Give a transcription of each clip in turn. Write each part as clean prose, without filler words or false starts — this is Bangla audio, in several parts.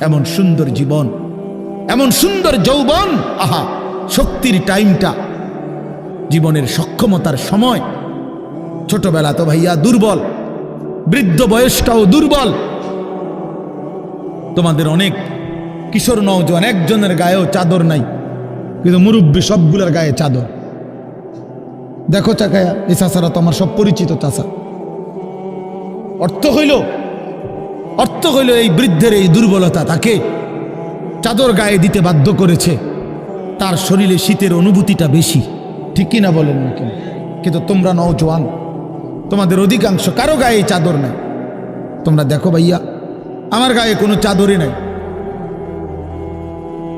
এমন সুন্দর জীবন, এমন সুন্দর যৌবন, আহা শক্তির টাইমটা, জীবনের সক্ষমতার সময়। ছোটবেলা তো ভাইয়া দুর্বল, বৃদ্ধ বয়সটাও দুর্বল। তোমাদের অনেক কিশোর নওজোয়ান একজনের গায়েও চাদর নাই, কিন্তু মুরব্বী সবগুলোর গায়ে চাদর। দেখো চাকায়া, এই চাচারা তো আমার সব পরিচিত চাচা। অর্থ হইল এই বৃদ্ধের এই দুর্বলতা তাকে চাদর গায়ে দিতে বাধ্য করেছে। তার শরীরে শীতের অনুভূতিটা বেশি, ঠিক কিনা বলেন না কেন? কিন্তু তোমরা নওজোয়ান, তোমাদের অধিকাংশ কারো গায়ে চাদর নাই। তোমরা দেখো ভাইয়া, আমার গায়ে কোনো চাদরই নাই।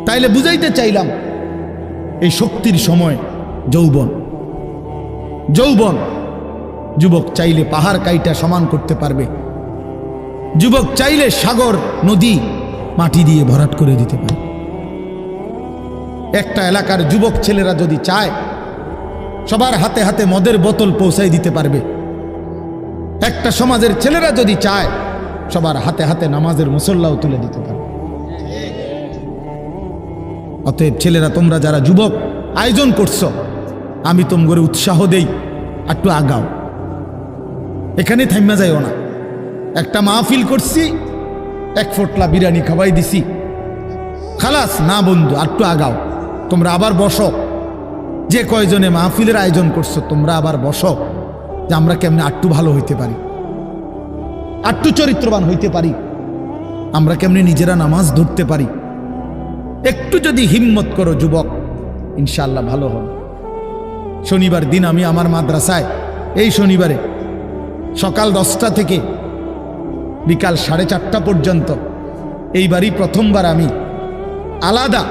তাইলে বুঝাইতে চাইলাম, এই শক্তির সময় যৌবন। যুবক চাইলে পাহাড় কাইটা সমান করতে পারবে, যুবক চাইলে সাগর নদী মাটি দিয়ে ভরাট করে দিতে পারে। একটা এলাকার যুবক ছেলেরা যদি চায়, সবার হাতে হাতে মদের বোতল পৌঁছাই দিতে পারবে। একটা সমাজের ছেলেরা যদি চায়, সবার হাতে হাতে নামাজের মুসল্লাও তুলে দিতে পারবে। অতএব ছেলেরা, তোমরা যারা যুবক আয়োজন করছো, আমি তোমরা উৎসাহ দেই, একটু আগাও, এখানে থাইমা যাইও না। একটা মাহফিল করছি, এক ফোটলা বিরিয়ানি খাওয়াই দিছি, খালাস না বন্ধু, একটু আগাও। তোমরা আবার বসো, যে কয়জনে মাহফিলের আয়োজন করছো তোমরা আবার বসো, যে আমরা কেমনে আটটু ভালো হইতে পারি, আটটু চরিত্রবান হইতে পারি, আমরা কেমনে নিজেরা নামাজ ধরতে পারি। একটু যদি হিম্মত করো যুবক, ইনশাআল্লাহ ভালো হবে। শনিবার দিন আমি আমার মাদ্রাসায়, এই শনিবারে সকাল 10টা থেকে বিকাল 4:30 পর্যন্ত, এইবারই প্রথমবার আমি আলাদা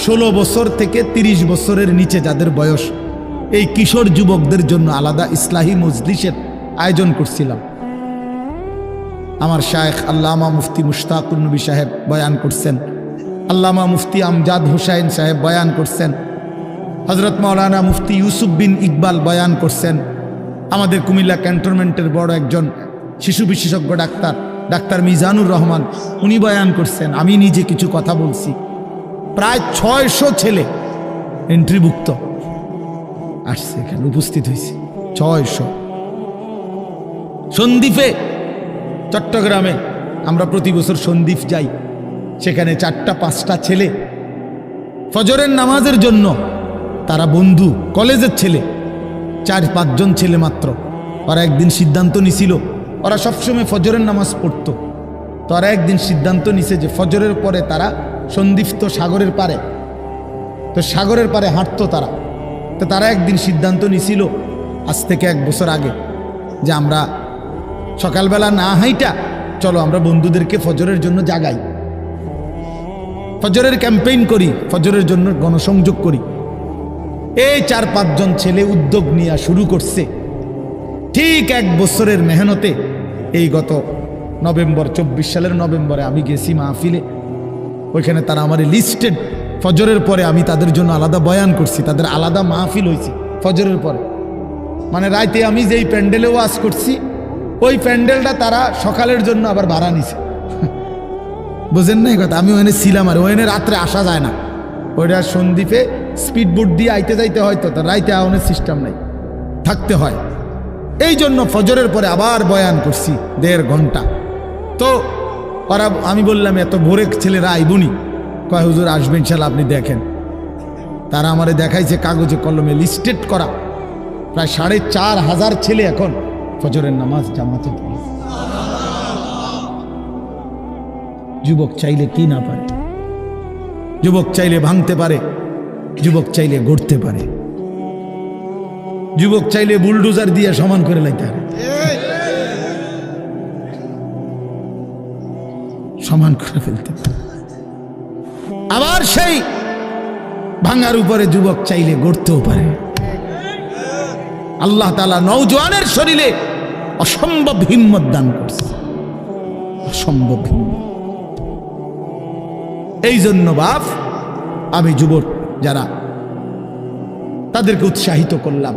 16 বছর থেকে 30 বছরের নিচে যাদের বয়স, এই কিশোর যুবকদের জন্য আলাদা ইসলাহি মজলিসের আয়োজন করছিলাম। আমার শায়েখ আল্লামা মুফতি মুশতাকুর নবী সাহেব বয়ান করছেন, আল্লামা মুফতি আমজাদ হুসাইন সাহেব বয়ান করছেন, হজরত মাওলানা মুফতি ইউসুফ বিন ইকবাল বয়ান করছেন, আমাদের কুমিল্লা ক্যান্টনমেন্টের বড় একজন শিশু বিশেষজ্ঞ ডাক্তার মিজানুর রহমান, উনি বয়ান করছেন, আমি নিজে কিছু কথা বলছি। প্রায় 600 ছেলে এন্ট্রিভুক্ত আসছে, এখানে উপস্থিত হয়েছে 600। সন্দ্বীপে, চট্টগ্রামে আমরা প্রতি বছর সন্দ্বীপ যাই, সেখানে 4টা-5টা ছেলে ফজরের নামাজের জন্য, তারা বন্ধু কলেজের ছেলে, 4-5 জন ছেলে মাত্র। ওরা একদিন সিদ্ধান্ত নিছিল, ওরা সবসময় ফজরের নামাজ পড়তো, তো ওরা একদিন সিদ্ধান্ত নিছে যে ফজরের পরে তারা সন্দ্বীপ তো সাগরের পারে, তো সাগরের পারে হাঁটতো তারা। তো তারা একদিন সিদ্ধান্ত নিছিল আজ থেকে 1 বছর আগে, যে আমরা সকালবেলা না হাইটা চলো আমরা বন্ধুদেরকে ফজরের জন্য জাগাই, ফজরের ক্যাম্পেইন করি, ফজরের জন্য গণসংযোগ করি। এই 4-5 জন ছেলে উদ্যোগ নিয়ে শুরু করছে। ঠিক 1 বছরের মেহনতে এই গত নভেম্বর, 24 সালের নভেম্বরে আমি গেছি মাহফিলে, ওইখানে তারা আমার লিস্টেড, ফজরের পরে আমি তাদের জন্য আলাদা বয়ান করছি, তাদের আলাদা মাহফিল হয়েছে ফজরের পরে। মানে রাইতে আমি যেই প্যান্ডেলে ওয়াজ করছি, ওই প্যান্ডেলটা তারা সকালের জন্য আবার ভাড়া নিছে। বুঝেন না এই কথা? আমি ওখানে ছিলাম, আর ওখানে রাত্রে আসা যায় না, ওইটা সন্দ্বীপে স্পিড বোট দিয়ে আইতে যাইতে হয়, তো তার রাইতে আওয়ানোর সিস্টেম নাই, থাকতে হয়। এই জন্য ফজরের পরে আবার বয়ান করছি 1.5 ঘন্টা। তো ওরা, আমি বললাম এত ভোরে ছেলেরা আইবনি, কয় হুজুর আসবেন ইনশাআল্লাহ, আপনি দেখেন। তারা আমারে দেখাইছে কাগজে কলমে লিস্টেড করা, প্রায় 4,500 ছেলে এখন ফজরের নামাজ জামাতে পড়ে। যুবক চাইলে কি না পারে, যুবক চাইলে ভাঙতে পারে, যুবক চাইলে গড়তে পারে, যুবক চাইলে বুলডোজার দিয়ে সমান করে লাইতে পারে, সমান করে ফেলতে পারে। আবার সেই ভাঙার উপরে যুবক চাইলে গড়তেও পারে। আল্লাহ তাআলা নওজোয়ানের শরীরে অসম্ভব হিম্মত দান করছে, অসম্ভব হিম্মত। এই জন্য বাপ, আমি যুবক যারা, তাদেরকে উৎসাহিত করলাম।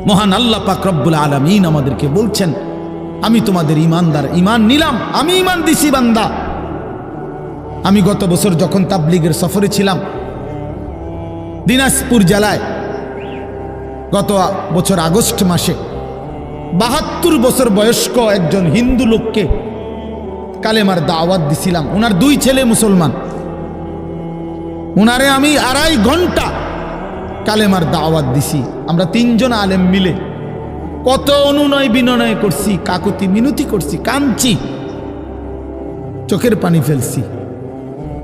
মহান আল্লাহ পাক রব্বুল আলামিন আমাদেরকে বলছেন, আমি তোমাদের ইমানদার, ইমান নিলাম, আমি ইমান দিছি বান্দা, আমি গত বছর যখন তাবলিগের সফরে ছিলাম দিনাজপুর জেলায়, গত বছর আগস্ট মাসে ৭২ বছর বয়স্ক একজন হিন্দু লোককে কালেমার দাওয়াত দিছিলাম। ওনার 2 ছেলে মুসলমান। ওনারে আমি 2.5 ঘন্টা কালেমার দাওয়াত দিছি। আমরা 3 জন আলেম মিলে কত অনুনয় বিনয় করছি, কাকুতি মিনতি করছি, কাঁদছি, চোখের পানি ফেলছি।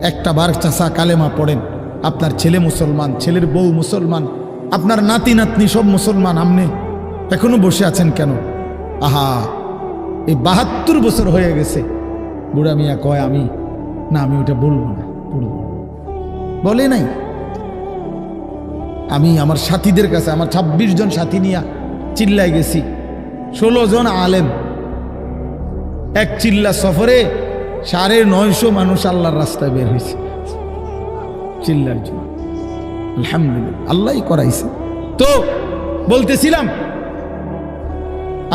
একটা বার চাচা কালেমা পড়েন, আপনার ছেলে মুসলমান, ছেলের বউ মুসলমান, আপনার নাতি নাতনি সব মুসলমান, আপনি এখনো বসে আছেন কেন? আহা, এই ৭২ বছর হয়ে গেছে। বুড়া মিয়া কয় আমি ওটা বলবো না, পড়বো। বলে নাই। আমি আমার সাথীদের কাছে, আমার 26 জন সাথী নিয়ে চিল্লায় গেছি। 16 জন আলেম, এক চিল্লা সফরে 950 মানুষ আল্লাহর রাস্তায় বের হয়েছে চিল্লার জন্য। আলহামদুলিল্লাহ, আল্লাহই করাইছে। তো বলতেছিলাম,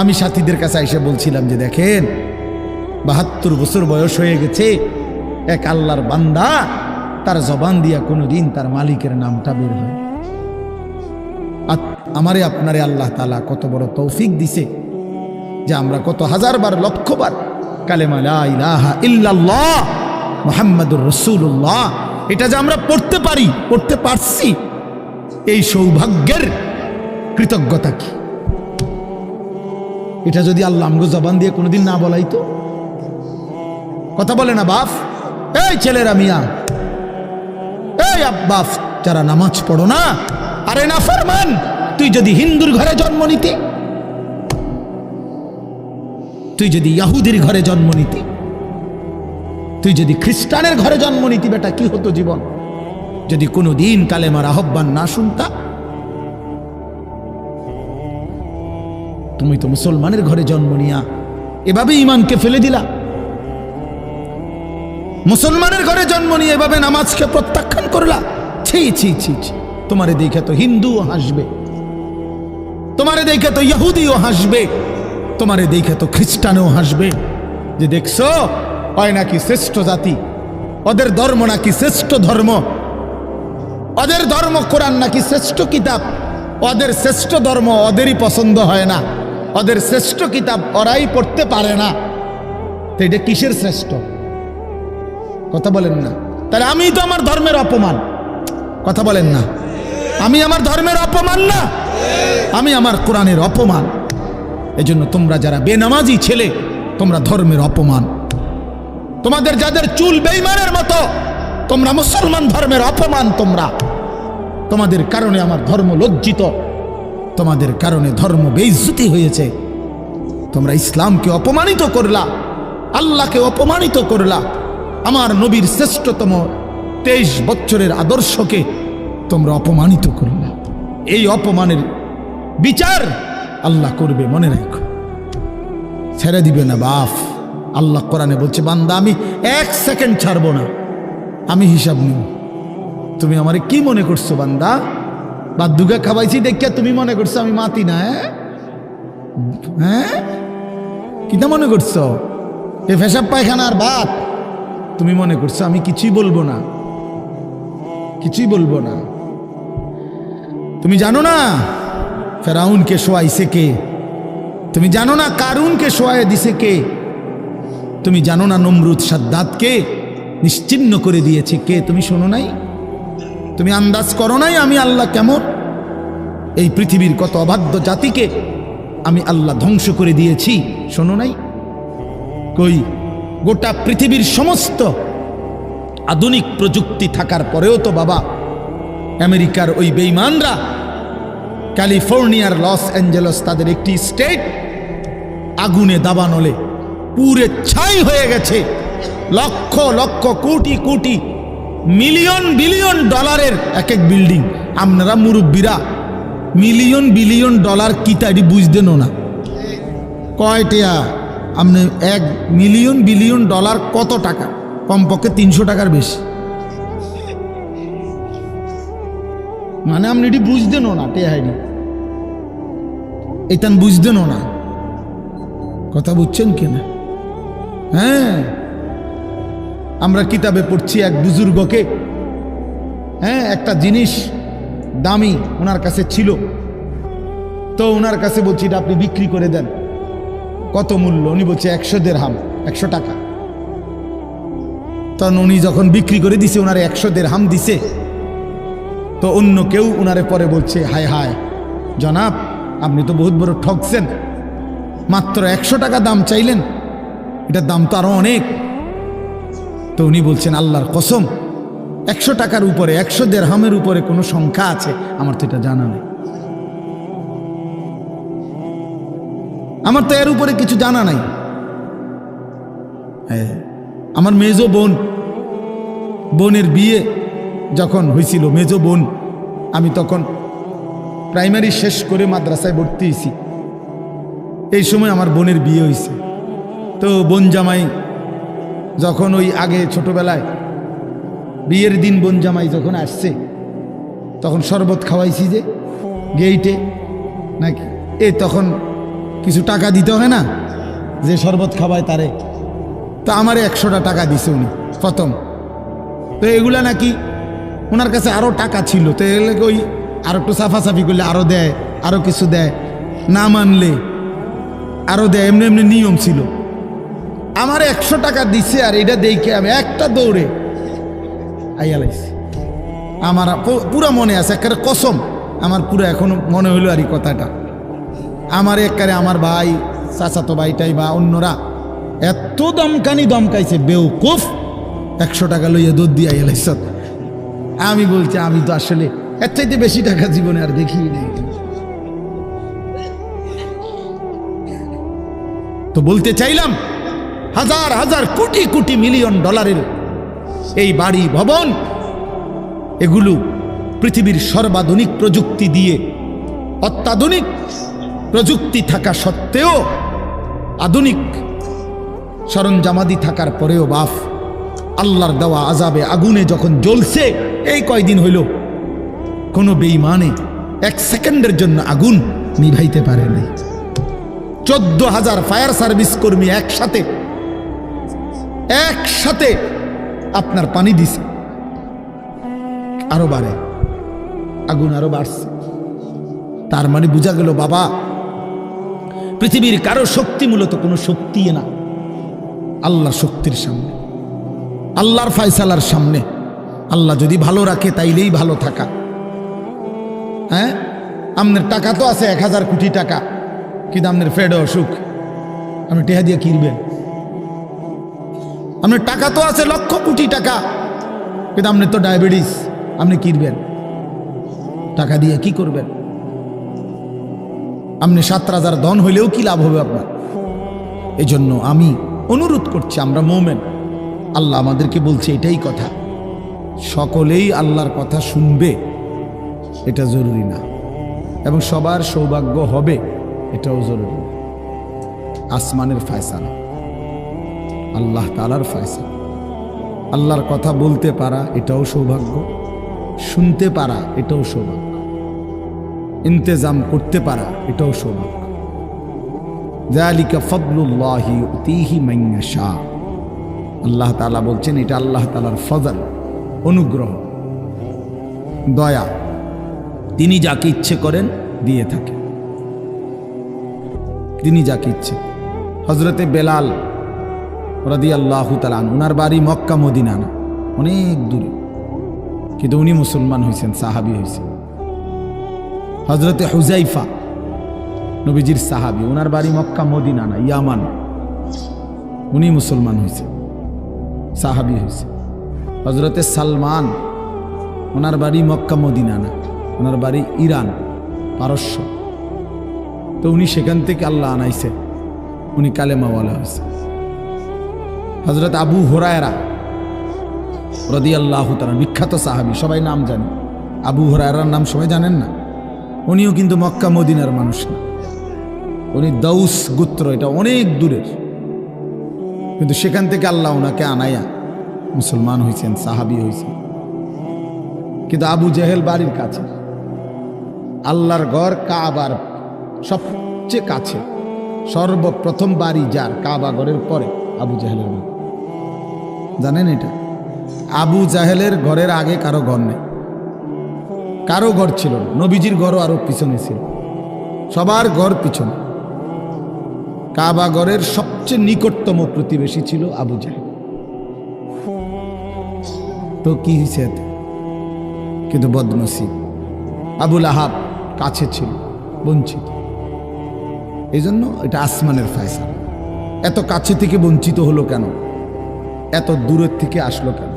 আমি সাথীদের কাছে এসে বলছিলাম যে দেখেন ৭২ বছর বয়স হয়ে গেছে, এক আল্লাহর বান্দা, তার জবান দিয়া কোনোদিন তার মালিকের নামটা বের হয়। আমারে আপনারে আল্লাহ তাআলা কত বড় তৌফিক দিছে যে আমরা কত হাজারবার, লক্ষবার কালেমা লা ইলাহা ইল্লাল্লাহ মুহাম্মাদুর রাসূলুল্লাহ এটা যে আমরা পড়তে পারি, পড়তে পারছি, এই সৌভাগ্যের কৃতজ্ঞতা কি? এটা যদি আল্লাহ আমগো জবান দিয়ে কোনোদিন না বলাইতো। কথা বলে না বাপ, এই ছেলেরা মিয়া, এই আব্বাস যারা নামাজ পড়ো না, আরে না ফরমান, তুই যদি হিন্দুর ঘরে জন্ম নিতে, তুই যদি ইহুদির ঘরে জন্ম নিতে, তুই যদি খ্রিস্টানের ঘরে জন্ম নিতি, বেটা কি হতো জীবন যদি কোনোদিন কালেমার আহ্বান না শুনতা? তুমি তো মুসলমানের ঘরে জন্ম নিয়া এভাবে ইমানকে ফেলে দিলা। মুসলমানের ঘরে জন্ম নিয়ে এভাবে নামাজকে প্রত্যাখ্যান করলা। ছি ছি ছি ছি, তোমারে দেখে তো হিন্দুও হাসবে, তোমারে দেখে তো ইহুদিও হাসবে, তোমারে দেখে তো খ্রিস্টানও হাসবে, যে দেখছো হয় নাকি শ্রেষ্ঠ জাতি, ওদের ধর্ম নাকি শ্রেষ্ঠ ধর্ম, ওদের ধর্ম কোরআন নাকি শ্রেষ্ঠ কিতাব, ওদের শ্রেষ্ঠ ধর্ম ওদেরই পছন্দ হয় না, ওদের শ্রেষ্ঠ কিতাব ওরাই পড়তে পারে না। তো এটা কিসের শ্রেষ্ঠ? কথা বলেন না। তাহলে আমি তো আমার ধর্মের অপমান। কথা বলেন না, আমি আমার ধর্মের অপমান না, আমি আমার কোরআনের অপমান। এজন্য তোমরা যারা বেনামাজি ছেলে, তোমরা ধর্মের অপমান। তোমাদের যাদের চুল বেঈমানের মতো, তোমরা মুসলমান ধর্মের অপমান। তোমাদের কারণে আমার ধর্ম লজ্জিত, তোমাদের কারণে ধর্ম বেইজ্জতি হয়েছে। তোমরা ইসলামকে অপমানিত করলা, আল্লাহকে অপমানিত করলা, আমার নবীর শ্রেষ্ঠতম 23 বছরের আদর্শকে তোমরা অপমানিত করলা। এই অপমানের বিচার আল্লাহ করবে, মনে রাখো, ছেড়ে দিবে না বাপ। আল্লাহ কোরআনে বলছে, বান্দা আমি 1 সেকেন্ড ছাড়বো না, আমি হিসাব নিব। তুমি আমারে কি মনে করছো বান্দা? বাদুগা খাওয়াইছি দেখিয়া তুমি মনে করছো আমি মাতি না? হ্যাঁ, কিটা মনে করছো? এ পেশাব পায়খানার ভাত তুমি মনে করছো আমি কিছুই বলবো না, কিছুই বলবো না। তুমি জানো না ফেরাউনকে শোয়াইছে কে? তুমি জানো না কারুনকে শোয়াই দিছে কে? তুমি জানো না নমরুদ সাদ্দাতকে নিশ্চিহ্ন করে দিয়েছে কে? তুমি শোনো নাই? তুমি আন্দাজ করো নাই আমি আল্লাহ কেমন? এই পৃথিবীর কত অবাধ্য জাতিকে আমি আল্লাহ ধ্বংস করে দিয়েছি, শোনো নাই? কই, গোটা পৃথিবীর সমস্ত আধুনিক প্রযুক্তি থাকার পরেও তো বাবা আমেরিকার ওই বেঈমানরা, ক্যালিফোর্নিয়ার লস অ্যাঞ্জেলস তাদের একটি স্টেট আগুনে দাবানলে পুরে ছাই হয়ে গেছে। লক্ষ লক্ষ কোটি কোটি মিলিয়ন বিলিয়ন ডলারের এক এক বিল্ডিং। আপনারা মুরব্বীরা মিলিয়ন বিলিয়ন ডলার কি তাই বুঝতেন না? কয়টা আপনি 1 মিলিয়ন বিলিয়ন ডলার কত টাকা? কমপক্ষে 300 টাকার বেশি। মানে আপনি এটি বুঝতেন না, টেহাইনি এটান বুঝতেন না। কথা বুঝছেন কিনা? হ্যাঁ, আমরা কিতাবে পড়ছি এক বুজুর্গকে, হ্যাঁ, একটা জিনিস দামি ওনার কাছে ছিল, তো ওনার কাছে বলছি এটা আপনি বিক্রি করে দেন। কত মূল্য? উনি বলছে 100 দিরহাম, 100 টাকা। তখন উনি যখন বিক্রি করে দিছে, ওনারে 100 দিরহাম দিছে, তো অন্য কেউ ওনারে পরে বলছে, হায় হায় জনাব, আপনি তো বহুত বড় ঠকছেন, মাত্র 100 টাকা দাম চাইলেন, এটার দাম তো আরো অনেক। তো উনি বলছেন, আল্লাহর কসম, 100 টাকার উপরে, 100 দিরহামের উপরে কোনো সংখ্যা আছে? আমার তো এটা জানা নেই, আমার তো এর উপরে কিছু জানা নাই। হ্যাঁ, আমার মেজো বোনের বিয়ে যখন হয়েছিল, মেজো বোন, আমি তখন প্রাইমারি শেষ করে মাদ্রাসায় ভর্তি হয়েছি, এই সময় আমার বোনের বিয়ে হয়েছে। তো বোন জামাই যখন ওই আগে ছোটবেলায় বিয়ের দিন বোন জামাই যখন আসছে, তখন শরবত খাওয়াইছি যে গেইটে নাকি, তখন কিছু টাকা দিতে হয় না, যে শরবত খাওয়ায় তারে। তো আমারে 100টা টাকা দিছে উনি প্রথম। তো এগুলা নাকি ওনার কাছে আরো টাকা ছিল, তো এগুলোকে ওই আরো একটু সাফাসাফি করলে আরো দেয়, আরো কিছু দেয়, না মানলে আরো দেয়, এমনি এমনি নিয়ম ছিল। আমার 100 টাকা দিছে, আর এটা দেখে আমি একটা দৌড়ে আইয়ালাইছি। আমার পুরা মনে আছে, একেবারে কসম, আমার পুরো এখনো মনে হইলো আর এই কথাটা। আমার একেবারে আমার ভাই, চাচাতো ভাইটাই বা অন্যরা এত দমকাইছে, বেউকুফ, 100 টাকা লইয়া দৌড় দিয়ে আইয়ালাইছ। আমি বলছি, আমি তো আসলে এর চাইতে বেশি টাকা জীবনে আর দেখি নেই। তো বলতে চাইলাম, হাজার হাজার কোটি কোটি মিলিয়ন ডলারের এই বাড়ি ভবন, এগুলো পৃথিবীর সর্বাধুনিক প্রযুক্তি দিয়ে, অত্যাধুনিক প্রযুক্তি থাকা সত্ত্বেও, আধুনিক সরঞ্জামাদি থাকার পরেও বাফ আল্লাহর দেওয়া আযাবে আগুনে যখন জ্বলছে, এই কয়দিন হইল, কোনো বেঈমানে 1 সেকেন্ডের জন্য আগুন নিভাইতে পারে নাই। 14,000 ফায়ার সার্ভিস কর্মী একসাথে আপনার পানি দিছে, আরো বাড়ে, আগুন আরো বাড়ছে। তার মানে বোঝা গেল, বাবা, পৃথিবীর কারো শক্তি মূলত কোনো শক্তি না, আল্লাহ শক্তির সামনে, আল্লাহর ফায়সালার সামনে। আল্লাহ যদি ভালো রাখে তাইলেই ভালো থাকা। হ্যাঁ, আপনার টাকা তো আছে 1000 কোটি টাকা, কিন্তু আপনার ফেডে অসুখ, আপনি টেহা দিয়ে কিনবেন। আপনার টাকা তো আছে লক্ষ কোটি টাকা, কিন্তু আপনার তো ডায়াবেটিস, আপনি কিনবেন টাকা দিয়ে, কি করবেন? আপনি 7 রাজার ধন হইলেও কি লাভ হবে আপনার? এই জন্য আমি অনুরোধ করছি, আমরা মুমিন, আল্লাহ আমাদেরকে বলছে এটাই কথা, সকলেই আল্লাহর কথা শুনবে এটা জরুরি না, এবং সবার সৌভাগ্য হবে এটাও জরুরি না। আসমানের ফয়সালা, আল্লাহ তাআলার ফয়সালা। আল্লাহর কথা বলতে পারা এটাও সৌভাগ্য, শুনতে পারা এটাও সৌভাগ্য, ইন্তেজাম করতে পারা এটাও সৌভাগ্য। যালিকা ফাদলুল্লাহি ইউতিহি মান ইয়াশা। আল্লাহ তাআলা বলছেন, এটা আল্লাহ তাআলার ফজল, অনুগ্রহ, দয়া, তিনি যাকে ইচ্ছে করেন দিয়ে থাকেন, তিনি যাকে ইচ্ছে। হযরতে বেলাল রাদিয়াল্লাহু তাআলা আনহু, ওনার বাড়ি মক্কা মদিনা না, অনেক দূরে, কিন্তু উনি মুসলমান হয়েছেন, সাহাবী হয়েছেন। হযরতে হুযাইফা, নবীজির সাহাবী, ওনার বাড়ি মক্কা মদিনা না, ইয়ামান, উনি মুসলমান হয়েছে, সাহাবী হয়েছে। হযরতে সালমান, ওনার বাড়ি মক্কা মদিনা না, ওনার বাড়ি ইরান, পারস্য, তো উনি সেখান থেকে আল্লাহ আনাইছে, উনি কালেমাওয়ালা হয়েছে। হযরত আবু হুরায়রা রাদিয়াল্লাহু তাআলা, বিখ্যাত সাহাবী, সবাই নাম জানে, আবু হুরায়রার নাম সবাই জানেন না? উনিও কিন্তু মক্কা মদিনার মানুষ না, উনি দাউস গোত্র, এটা অনেক দূরের, কিন্তু সেখান থেকে আল্লাহ ওনাকে আনাইয়া মুসলমান হয়েছেন, সাহাবী হয়েছেন। কিন্তু আবু জেহেল বাড়ির কাছে, আল্লাহর ঘর কাবার সবচেয়ে কাছে, সর্বপ্রথম বাড়ি যার কাবা ঘরের পরে আবু জেহেলের বাড়ি। জানেন এটা? আবু জাহেলের ঘরের আগে কারো ঘর নেই, কারো ঘর ছিল না। নবীজির ঘরও আরো পিছনে ছিল, সবার ঘর পিছনে। কাবা ঘরের সবচেয়ে নিকটতম প্রতিবেশী ছিল আবু জাহেল। তো কি হয়েছে এতে? কিন্তু বদনসিব, আবুল আহাব কাছে ছিল, বঞ্চিত। এই জন্য এটা আসমানের ফয়সালা। এত কাছে থেকে বঞ্চিত হলো কেন? এত দূরের থেকে আসলো কেন?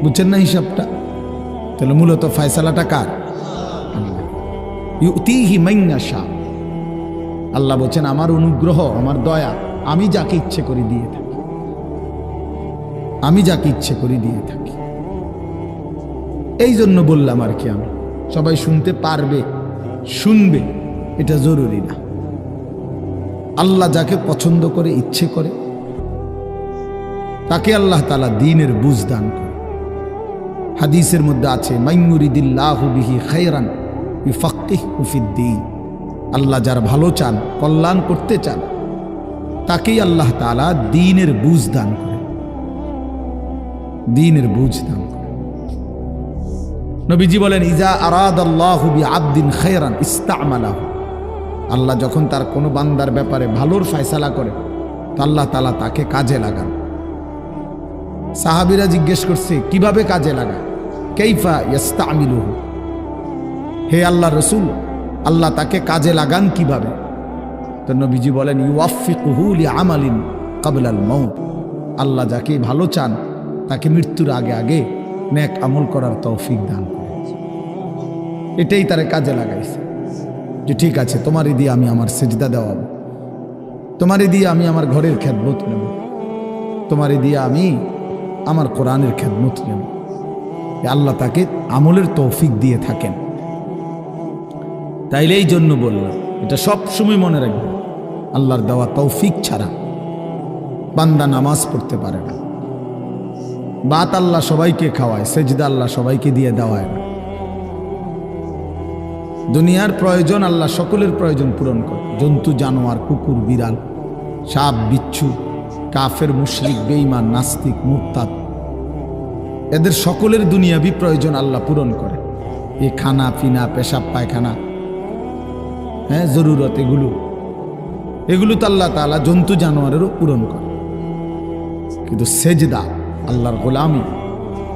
বুঝছেন না হিসাবটা? তাহলে মূলত ফয়সালাটা কার? ইউতিহি মান ইয়াশা। আল্লাহ বলছেন আমার অনুগ্রহ, আমার দয়া আমি যাকে ইচ্ছে করে দিয়ে থাকি, আমি যাকে ইচ্ছে করে দিয়ে থাকি। এই জন্য বললাম আর কি, আমি সবাই শুনতে পারবে, শুনবে এটা জরুরি না। আল্লাহ যাকে পছন্দ করে, ইচ্ছে করে, তাকে আল্লাহ তাআলা দ্বীনের বুঝ দান করে। হাদিসের মধ্যে আছে মাইয়ুরিদিল্লাহু বিহি খায়রান ইউফাক্কিহু ফিদ্দীন। আল্লাহ যার ভালো চান, কল্যাণ করতে চান, তাকেই আল্লাহ তাআলা দ্বীনের বুঝ দান করে, দ্বীনের বুঝ দান করে। নবীজি বলেন ইজা আরাদাল্লাহু বিআবদিন খায়রান ইস্তা'মালাহু। আল্লাহ যখন তার কোনো বান্দার ব্যাপারে ভালোর ফয়সালা করে, তো আল্লাহ তাআলা তাকে কাজে লাগান। সাহাবীরা জিজ্ঞেস করছে কিভাবে কাজে লাগায়? কাইফা ইস্তা'মিলুহু, হে আল্লাহ রাসূল, আল্লাহ তাকে কাজে লাগান কিভাবে? তো নবীজি বলেন ইউওয়াফিকুহু লিআমালিন ক্বাবলাল মাউত। আল্লাহ যাকে ভালো চান তাকে মৃত্যুর আগে আগে নেক আমল করার তৌফিক দান করেন। এটাই তারে কাজে লাগাইছে যে ঠিক আছে, তোমারই দিয়ে আমি আমার সিজদা দেওয়াবো, তোমারই দিয়ে আমি আমার ঘরের খেদমত নেব, তোমারই দিয়ে আমি আমার কোরআনের খেদমত নেব। আল্লাহ তাকে আমলের তৌফিক দিয়ে থাকেন। তাইলে এই জন্য বললাম, এটা সব সময় মনে রাখবে, আল্লাহর দেওয়া তৌফিক ছাড়া বান্দা নামাজ পড়তে পারে না। বাত আল্লাহ সবাইকে খাওয়ায়, সেজদা আল্লাহ সবাইকে দিয়ে দেওয়ায় না। দুনিয়ার প্রয়োজন আল্লাহ সকলের প্রয়োজন পূরণ করে। জন্তু জানোয়ার, কুকুর বিড়াল, সাপ বিচ্ছু, কাফের মুশরিক বেঈমান নাস্তিক মুরতাদ, এদের সকলের দুনিয়াবি প্রয়োজন আল্লাহ পূরণ করে। এই খানা পিনা, পেশাব পায়খানা, হ্যাঁ জরুরত, এগুলো তো আল্লাহ তাআলা জন্তু জানোয়ারেরও পূরণ করে। কিন্তু সেজদা, আল্লাহর গোলামি,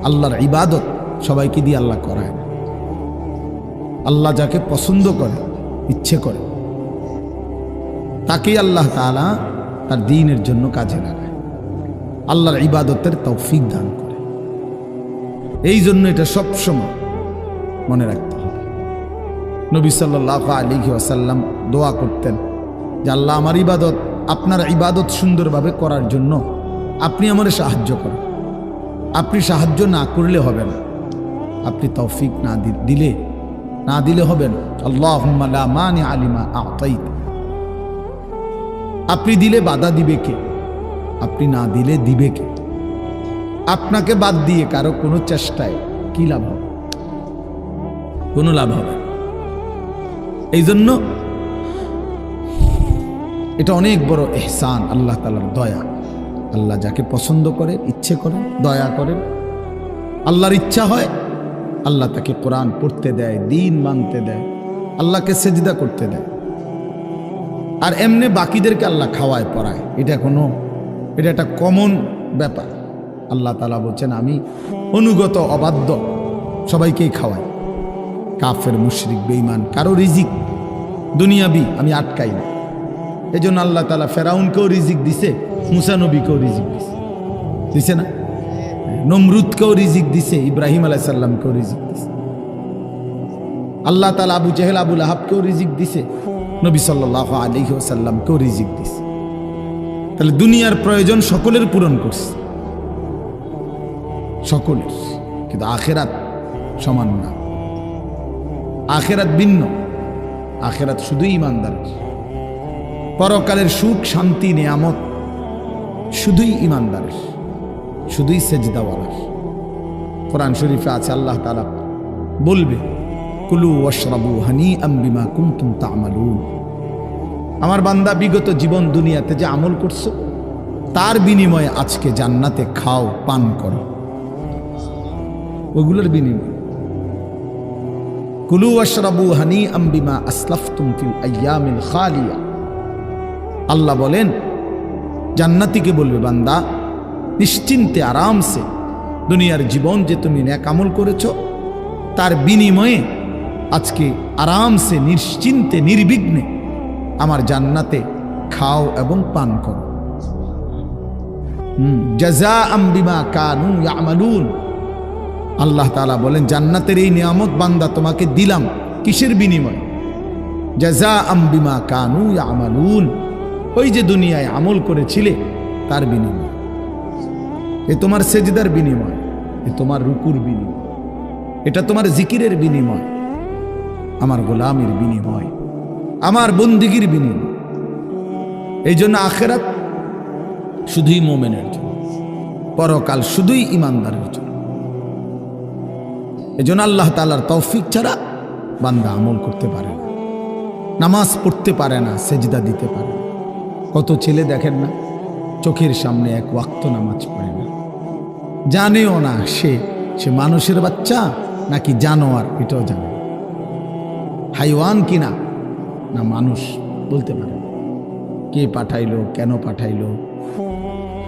আল্লাহর ইবাদত সবাইকে দিয়ে আল্লাহ করায় না। আল্লাহ যাকে পছন্দ করে, ইচ্ছে করে, তাকেই আল্লাহ তাআলা তার দ্বীনের জন্য কাজে লাগায়, আল্লাহর ইবাদতের তৌফিক দান করে। এই জন্য এটা সবসময় মনে রাখতে হবে। নবী সাল্লাল্লাহু আলাইহি ওয়াসাল্লাম দোয়া করতেন যে আল্লাহ আমার ইবাদত, আপনার ইবাদত সুন্দরভাবে করার জন্য আপনি আমারে সাহায্য করেন। আপনি সাহায্য না করলে হবে না, আপনি তৌফিক না দিলে হবে না। আল্লাহুম্মা লা মানিআ লিমা আ'তাইত। আপনি দিলে বাধা দিবে কে? আপনি না দিলে দিবে কে? আপনাকে বাদ দিয়ে কারো কোনো চেষ্টায় কি লাভ হবে? কোনো লাভ হবে। এই জন্য এটা অনেক বড় ইহসান, আল্লাহ তাআলার দয়া। আল্লাহ যাকে পছন্দ করে, ইচ্ছে করে, দয়া করেন, আল্লাহর ইচ্ছা হয় আল্লাহ তাকে কোরআন পড়তে দেয়, দ্বীন মানতে দেয়, আল্লাহকে সেজদা করতে দেয়। আর এমনি বাকিদেরকে আল্লাহ খাওয়ায় পড়ায়, এটা একটা কমন ব্যাপার। আল্লাহ তাআলা বলছেন আমি অনুগত অবাধ্য সবাইকেই খাওয়াই। কাফের মুশরিক বেঈমান কারো রিজিক দুনিয়াবি আমি আটকাই না। এই জন্য আল্লাহ তাআলা ফেরাউনকেও রিজিক দিছে, মুসা নবীকেও রিজিক দিছে না? নমরুদকেও রিজিক দিছে, ইব্রাহিম আলাইহিস সালামকেও রিজিক দিছে। আল্লাহ তাআলা আবু জেহেল, আবু লাহাবকেও রিজিক দিছে, নবী সাল্লাল্লাহু আলাইহি ওয়াসাল্লামকেও রিজিক দিছে। তাহলে দুনিয়ার প্রয়োজন সকলের পূরণ করছে, সকলের। কিন্তু আখিরাত সমান না, আখিরাত ভিন্ন। আখিরাত শুধুই ঈমানদারের। পরকালের সুখ শান্তি নিয়ামত শুধুই ঈমানদারের, শুধুই সেজদাওয়ালার। কোরআন শরীফে আছে আল্লাহ তাআলা বলবে কুলু ওয়াশরাবু হানিআম বিমা কুনতুম তা'মালুন। আমার বান্দা বিগত জীবন দুনিয়াতে যে আমল করছো তার বিনিময়ে আজকে জান্নাতে খাও, পান করো, ওগুলোর বিনিময়ে। কুলু ওয়াশরাবু হানিআম বিমা আসলাফতুম ফিল আইয়ামিল খালিয়া। আল্লাহ বলেন, জান্নাতীকে বলবে, বান্দা নিশ্চিন্তে আরামসে দুনিয়ার জীবন যে তুমি নেক আমল করেছো তার বিনিময়ে আজকে আরামসে নিশ্চিন্তে নির্বিঘ্নে আমার জান্নাতে খাও এবং পান করো। জাযাআম বিমা কানু ইয়ামালুন। আল্লাহ তাআলা বলেন, জান্নাতের এই নিয়ামত বান্দা তোমাকে দিলাম কিসের বিনিময়ে? জাযাআম বিমা কানু ইয়ামালুন, ওই যে দুনিয়ায় আমল করেছিলে তার বিনিময়। এ তোমার সেজদার বিনিময়, এ তোমার রুকুর বিনিময়, এটা তোমার জিকিরের বিনিময়, আমার গোলামের বিনিময়, আমার বন্দিগির বিনিময়। এই জন্য আখিরাত শুধুই মুমিনের জন্য, পরকাল শুধুই ঈমানদারের জন্য। এই জন্য আল্লাহ তাআলার তৌফিক ছাড়া বান্দা আমল করতে পারে না, নামাজ পড়তে পারে না, সেজদা দিতে পারে না। কত ছেলে দেখেন না, চোখের সামনে এক ওয়াক্ত নামাজ পড়ে না, জানেও না সে মানুষের বাচ্চা নাকি জানোয়ার, এটাও জানে, হাইওয়ান কিনা না মানুষ বলতে পারে না। কে পাঠাইলো, কেন পাঠাইলো,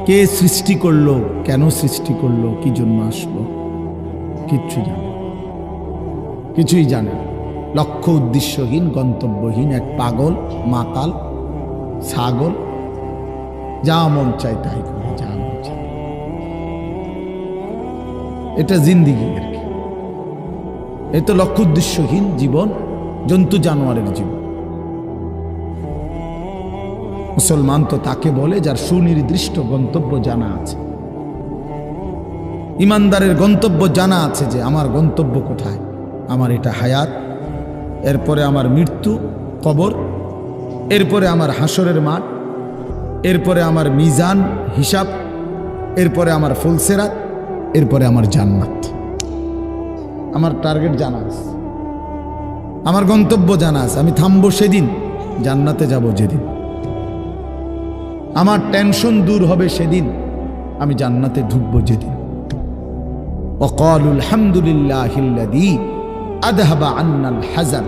কে সৃষ্টি করলো, কেন সৃষ্টি করলো, কি জন্য আসলো, কিচ্ছু জানে, কিছুই জানে না। লক্ষ্য উদ্দেশ্যহীন, গন্তব্যহীন এক পাগল, মাতাল, ছাগল, যা মন চায় তাই করে, যা মন চায়। এটা জিন্দিগি আর কি। এ তো লক্ষ্য উদ্দেশ্যহীন জীবন, জন্তু জানোয়ারের জীবন। মুসলমান তো তাকে বলে যার সুনির্দিষ্ট গন্তব্য জানা আছে। ইমানদারের গন্তব্য জানা আছে যে আমার গন্তব্য কোথায়, আমার এটা হায়াত, এরপরে আমার মৃত্যু, কবর, এরপরে আমার হাসরের মাঠ, এরপরে আমার মিজান হিসাব, এরপরে আমার ফুলসেরাত, এরপরে আমার জান্নাত। আমার টার্গেট জানা আছে, আমার গন্তব্য জানা আছে। আমি থামবো সেদিন, জান্নাতে যাব যেদিন। আমার টেনশন দূর হবে সেদিন, আমি জান্নাতে ঢুকবো যেদিন। ওয়াকালুল হামদুলিল্লাহিল্লাযী আযহাবা আন্নাল হাযান।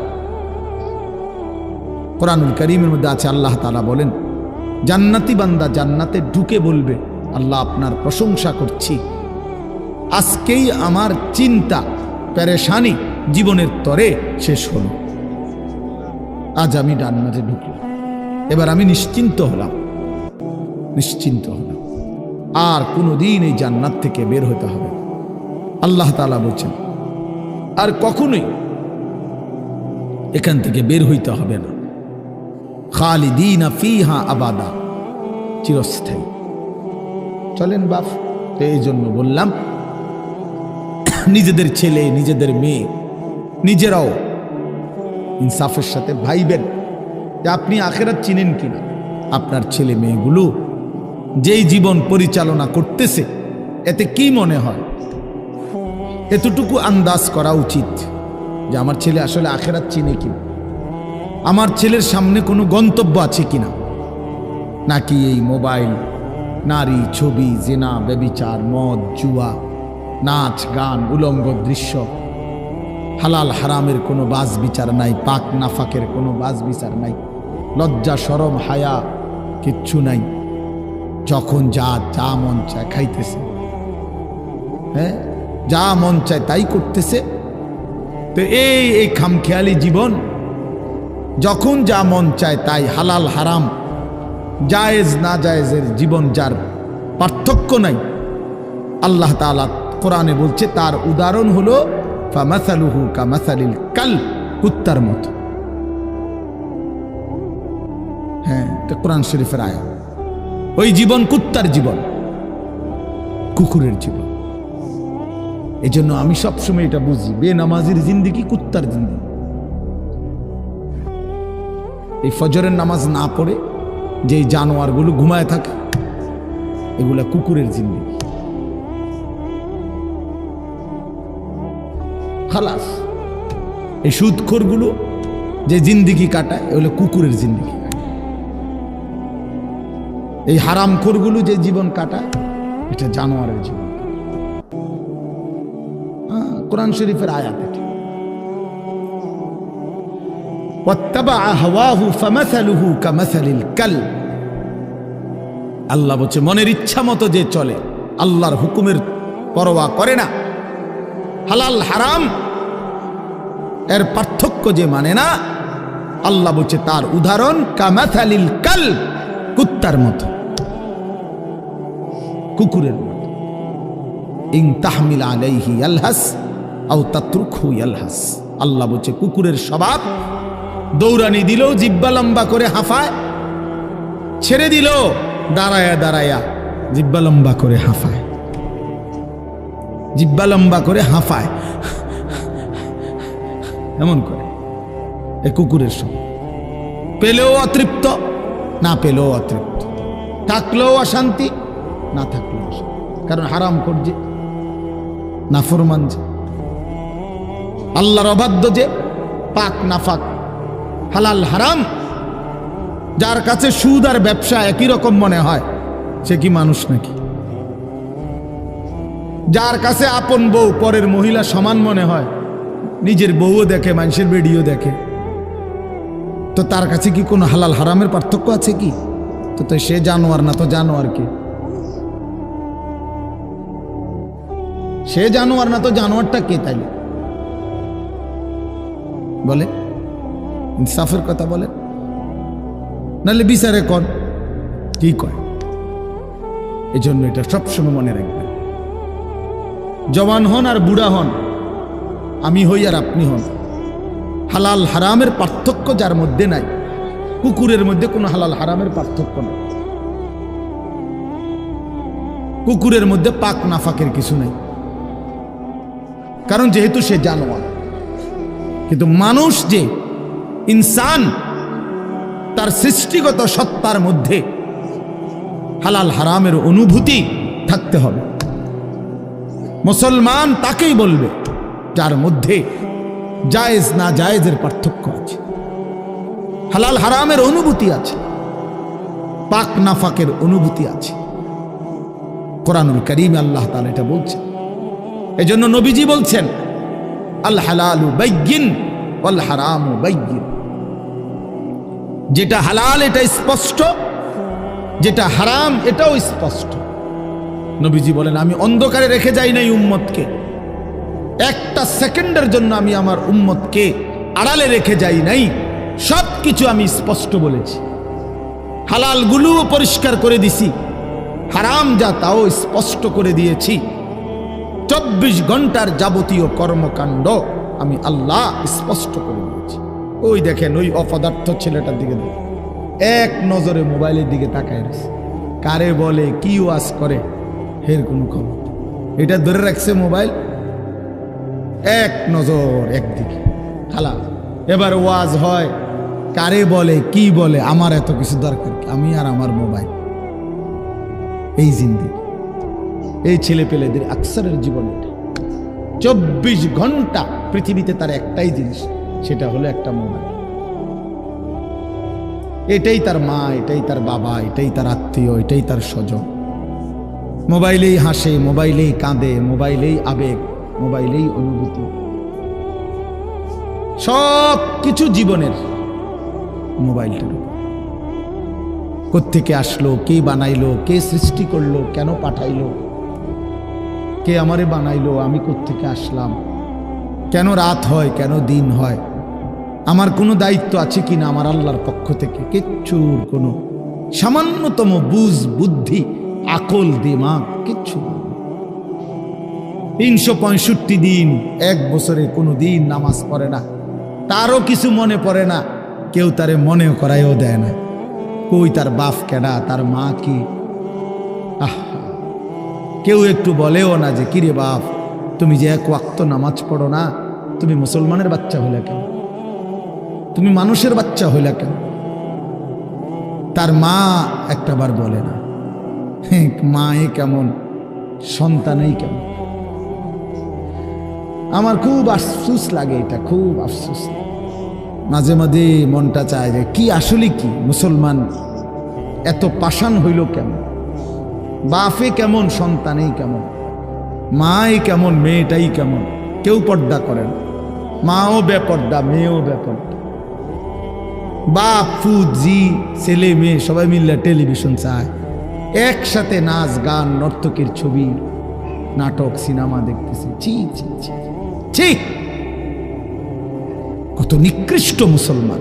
কোরআনুল কারীমের মধ্যে আছে, আল্লাহ তাআলা বলেন, জান্নাতি বান্দা জান্নাতে ঢুকে বলবে, আল্লাহ আপনার প্রশংসা করছি, আজকেই আমার চিন্তা পেরেশানি জীবনের তরে শেষ হলো। আজ আমি জান্নাতে ঢুকলাম, এবার আমি নিশ্চিন্ত হলাম, নিশ্চিন্ত হলাম, আর কোনোদিন এই জান্নাত থেকে বের হতে হবে না। আল্লাহ তাআলা বলছেন, আর কখনোই এখান থেকে বের হইতে হবে না। খালিদিনা ফিহা আবাদা, চিরস্থায়ী। চলেন বাপ, তো এই জন্য বললাম, নিজেদের ছেলে, নিজেদের মেয়ে, নিজেরাও ইনসাফের সাথে ভাইবেন যে আপনি আখিরাত চিনেন কিনা। আপনার ছেলে মেয়েগুলো যেই জীবন পরিচালনা করতেছে, এতে কি মনে হয়, এতটুকু আন্দাজ করা উচিত যে আমার ছেলে আসলে আখিরাত চিনে কিনা, আমার ছেলের সামনে কোনো গন্তব্য আছে কিনা, নাকি এই মোবাইল, নারী, ছবি, জিনা, ব্যভিচার, মদ, জুয়া, নাচ, গান, উলঙ্গ দৃশ্য, হালাল হারামের কোনো বাজ বিচার নাই, পাক নাফাকের কোনো বাজ বিচার নাই, লজ্জা শরম হায়া কিচ্ছু নাই। যখন যা মন চায় খাইতেছে, হ্যাঁ, যা মন চায় তাই করতেছে। তো এই খামখেয়ালি জীবন, যখন যা মন চায় তাই, হালাল হারাম, জায়েজ না জায়েজের জীবন, যার পার্থক্য নাই, আল্লাহ তাআলা কোরআনে বলছে তার উদাহরণ হলো ফামাসালুহু কামাসালিল কাল, কুত্তার মতো। হ্যাঁ, এটা কোরআন শরীফের আয়াত। ওই জীবন কুত্তার জীবন, কুকুরের জীবন। এই জন্য আমি সবসময় এটা বুঝি, বেনামাজির জিন্দেগি কুত্তার জিন্দেগি। এই ফজরের নামাজ না পড়ে যে জানোয়ারগুলো ঘুমায় থাকে, এগুলা কুকুরের জিন্দেগি। খালাস। এই সুদখোরগুলো যে জিন্দেগি কাটায়, এগুলো কুকুরের জিন্দেগি। এই হারামখোরগুলো যে জীবন কাটায় এটা জানোয়ারের জীবন। কোরআন শরীফের আয়াত এটা। ওয়াত্তাবাআ হাওয়াহু ফামাসালুহু কামাসালিল কালব। আল্লাহ বলছে মনের ইচ্ছা মতো যে চলে, আল্লাহর হুকুমের পরোয়া করে না, হালাল হারাম এর পার্থক্য যে মানে না, আল্লাহ বলছে তার উদাহরণ কামাসালিল কালব, কুত্তার মতো, কুকুরের মতো। ইন তাহমিল আলাইহি ইয়ালহাস আও তাতরুকহু ইয়ালহাস। আল্লাহ বলছে কুকুরের স্বভাব, দৌড়ানি দিল জিব্বা লম্বা করে হাঁফায়, ছেড়ে দিল দাঁড়ায়া দাঁড়ায়া জিব্বা লম্বা করে হাঁফায়, জিব্বা লম্বা করে হাঁফায়, এমন করে। এ কুকুরের স্বভাব। পেলেও অতৃপ্ত, না পেলেও অতৃপ্ত, থাকলেও অশান্তি, না থাকলেও অশান্তি। কারণ হারাম করছে, নাফরমান যে, আল্লাহর অবাধ্য যে, পাক নাফাক, হালাল হারাম, যার কাছে সুদ আর ব্যবসা একই রকম মনে হয়, সে কি মানুষ নাকি? যার কাছে আপন বউ পরের মহিলা সমান মনে হয়, নিজের বউও দেখে, মানুষের ভিডিও দেখে, তো তার কাছে কি কোনো হালাল হারামের পার্থক্য আছে কি? তো সে জানোয়ার না তো জানোয়ার কে? সে জানোয়ার না তো জানোয়ারটা কে? তাইলে বলে ইনসাফের কথা বলে, নাহলে বিচারে কর কি কয়। এই জন্য এটা সবসময় মনে রাখবেন, জওয়ান হন আর বুড়া হন, আমি হই আর আপনি হন, হালাল হারামের পার্থক্য যার মধ্যে নাই, কুকুরের মধ্যে কোনো হালাল হারামের পার্থক্য নাই, কুকুরের মধ্যে পাক নাফাকের কিছু নাই, কারণ যেহেতু সে জানোয়ার। কিন্তু মানুষ যে ইনসান, তার সৃষ্টিগত সত্তার মধ্যে হালাল হারামের অনুভূতি থাকতে হবে। মুসলমান তাকেই বলবে যার মধ্যে জায়েজ না জায়েজের পার্থক্য আছে, হালাল হারামের অনুভূতি আছে, পাক নাফাকের অনুভূতি আছে। কোরআনুল কারীমে আল্লাহ তাআলা এটা বলছেন। এজন্য নবীজি বলছেন আল হালালু বাইয়িন ওয়াল হারামু বাইয়িন। যেটা হালাল এটা স্পষ্ট, যেটা হারাম এটাও স্পষ্ট। নবীজি বলেন আমি অন্ধকারে রেখে যাই নাই উম্মতকে, একটা সেকেন্ডের জন্য আমি আমার উম্মতকে আড়ালে রেখে যাই নাই, সব কিছু আমি স্পষ্ট বলেছি। হালালগুলোও পরিষ্কার করে দিছি, হারাম যা তাও স্পষ্ট করে দিয়েছি। 24 ঘন্টার যাবতীয় কর্মকাণ্ড আমি আল্লাহ স্পষ্ট করে দিয়েছি। ওই দেখেন ওই অপদার্থ ছেলেটার দিকে দেখেন, এক নজরে মোবাইলের দিকে তাকায় রয়েছে, কারে বলে কি ওয়াজ করে এর কোনো খবর। এটা ধরে রাখছে মোবাইল, এক নজর একদিকে খালা। এবার ওয়াজ হয়, কারে বলে কি বলে, আমার এত কিছু দরকার, আমি আর আমার মোবাইল। এই জিন্দেগি, এই ছেলে পেলেদের আকসারের জীবন এটা। 24 ঘন্টা পৃথিবীতে তার একটাই জিনিস, সেটা হলো একটা মোবাইল। এটাই তার মা, এটাই তার বাবা, এটাই তার আত্মীয়, এটাই তার স্বজন। মোবাইলেই হাসে, মোবাইলেই কাঁদে, মোবাইলেই আবেগ, মোবাইলেই অনুভূতি, সব কিছু জীবনের মোবাইলটার উপর। কোত্থেকে আসলো, কে বানাইলো, কে সৃষ্টি করলো, কেন পাঠাইলো, কে আমারে বানাইলো, আমি কোত্থেকে আসলাম, কেন রাত হয়, কেন দিন হয়, আমার কোনো দায়িত্ব আছে কিনা আমার আল্লাহর পক্ষ থেকে, কিচ্ছুর কোনো সামান্যতম বুঝ বুদ্ধি আকল দিমাগ কিচ্ছু। 365 দিন, এক বছরে কোনো দিন নামাজ পড়ে না, তারও কিছু মনে পড়ে না, কেউ তারে মনে করাইও দেয় না। কই তার বাপ কেডা, তার মা কি, কেউ একটু বলেও না যে কিরে বাপ তুমি যে এক ওয়াক্ত নামাজ পড়ো না, তুমি মুসলমানের বাচ্চা হইলা কেন, তুমি মানুষের বাচ্চা হইলা কেন। তার মা একটাবার বলে না, মায়ে কেমন, সন্তানেই কেমন। আমার খুব আফসোস লাগে, এটা খুব আফসোস লাগে। মাঝে মাঝে মনটা চায় যে কি আসলে কি মুসলমান এত পাষাণ হইল কেমন? বাপে কেমন, সন্তানেই কেমন, মাই কেমন, মেয়েটাই কেমন। কেউ পর্দা করেন, মাও বেপর্দা, মেয়েও বেপর্দা। বাপ ফুত জি ছেলে মেয়ে সবাই মিললে টেলিভিশন চায়, একসাথে নাচ গান নর্তকীর ছবি নাটক সিনেমা দেখতেছি। ছি ছি ছি ছি, কত নিকৃষ্ট মুসলমান,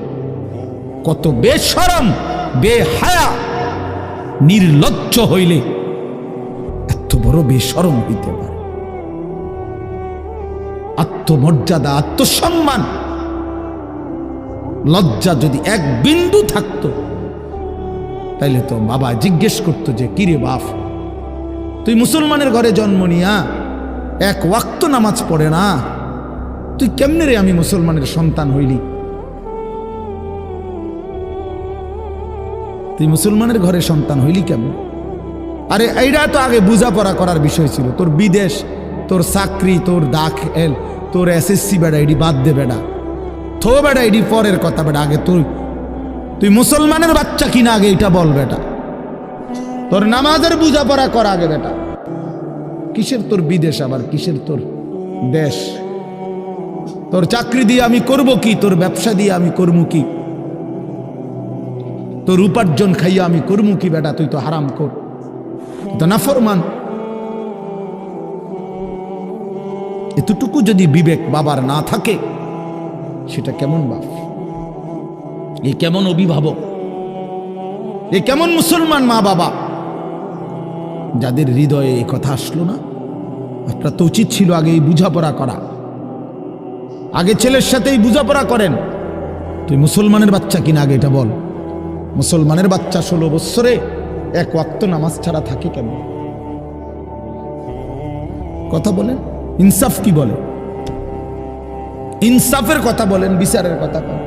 কত বেশরম বেহায়া নির্লজ্জ হইলে এত বড় বেশরম হইতে পারে? আত্মমর্যাদা, আত্মসম্মান, লজ্জা যদি এক বিন্দু থাকতো তাইলে তো বাবা জিজ্ঞেস করতো যে কিরে বাপ, তুই মুসলমানের ঘরে জন্ম নিয়া এক ওয়াক্ত নামাজ পড়ে না, তুই কেমনে রে আমি মুসলমানের সন্তান হইলি? তুই মুসলমানের ঘরে সন্তান হইলি কেমন? আরে এইটা তো আগে বোঝাপড়া করার বিষয় ছিল। তোর বিদেশ, তোর চাকরি, তোর দাখিল, তোর এসএসসি বেড়া এডি বাদ দে বেড়া, থো বেড়া এডি পরের কথা বেড়া। আগে তুই মুসলমানের বাচ্চা কিনা আগে এটা বল বেটা। তোর নামাজের বোঝাপড়া কর আগে বেটা। কিসের তোর বিদেশ, আবার কিসের তোর দেশ? তোর চাকরি দিয়ে আমি করব কি? তোর ব্যবসা দিয়ে আমি করবো কি? তোর উপার্জন খাইয়া আমি করবো কি বেটা? তুই তো হারাম কর, তো নাফরমান। এতটুকু যদি বিবেক বাবার না থাকে, সেটা কেমন বাপ? এ কেমন অভিভাবক? এ কেমন মুসলমান মা বাবা যাদের হৃদয়ে এই কথা আসলো না? আপনার তো উচিত ছিল আগে এই বুঝাপড়া করা। আগে ছেলের সাথেই বুঝাপড়া করেন। তুই মুসলমানের বাচ্চা কিনা আগে এটা বল। মুসলমানের বাচ্চা 16 বৎসরে এক ওয়াক্ত নামাজ ছাড়া থাকে কেন? কথা বলেন, ইনসাফ কি বলে? ইনসাফের কথা বলেন, বিচারের কথা বলেন।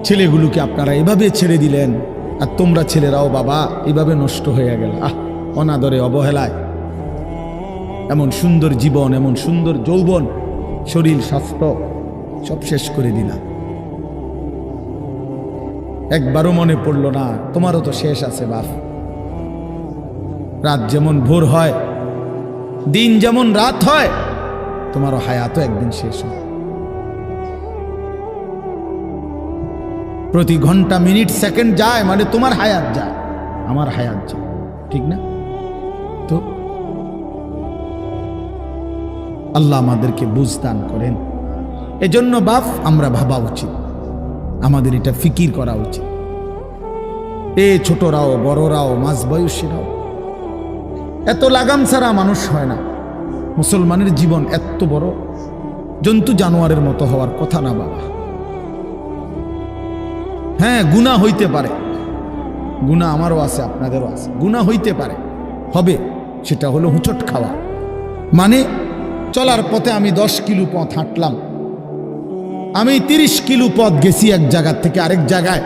ছেলেগুলোকে আপনারা এভাবে ছেড়ে দিলেন, আর তোমরা ছেলেরাও বাবা এভাবে নষ্ট হয়ে গেল। অনাদরে, অবহেলায় এমন সুন্দর জীবন, এমন সুন্দর যৌবন, শরীর স্বাস্থ্য সব শেষ করে দিলাম। একবারও মনে পড়লো না তোমারও তো শেষ আছে বাপ। রাত যেমন ভোর হয়, দিন যেমন রাত হয়, তোমারও হায়াতও একদিন শেষ হয়। প্রতি ঘন্টা, মিনিট, সেকেন্ড যায় মানে তোমার হায়াত যায়, আমার হায়াত যায়, ঠিক না? তো আল্লাহ আমাদেরকে বুঝ দান করেন। এজন্য বাপ আমরা ভাবা উচিত, আমাদের এটা ফিকির করা উচিত। ছোটরাও, বড়রাও, মাঝ বয়সীরাও, এত লাগাম ছাড়া মানুষ হয় না। মুসলমানের জীবন এত বড় জন্তু জানোয়ারের মতো হওয়ার কথা না বাবা। হ্যাঁ, গুনাহ হইতে পারে, গুনাহ আমারও আছে, আপনাদেরও আছে, গুনাহ হইতে পারে, হবে। সেটা হলো হুঁচট খাওয়া। মানে চলার পথে আমি 10 কিলো পথ হাঁটলাম, আমি 30 কিলো পথ গেছি এক জায়গা থেকে আরেক জায়গায়।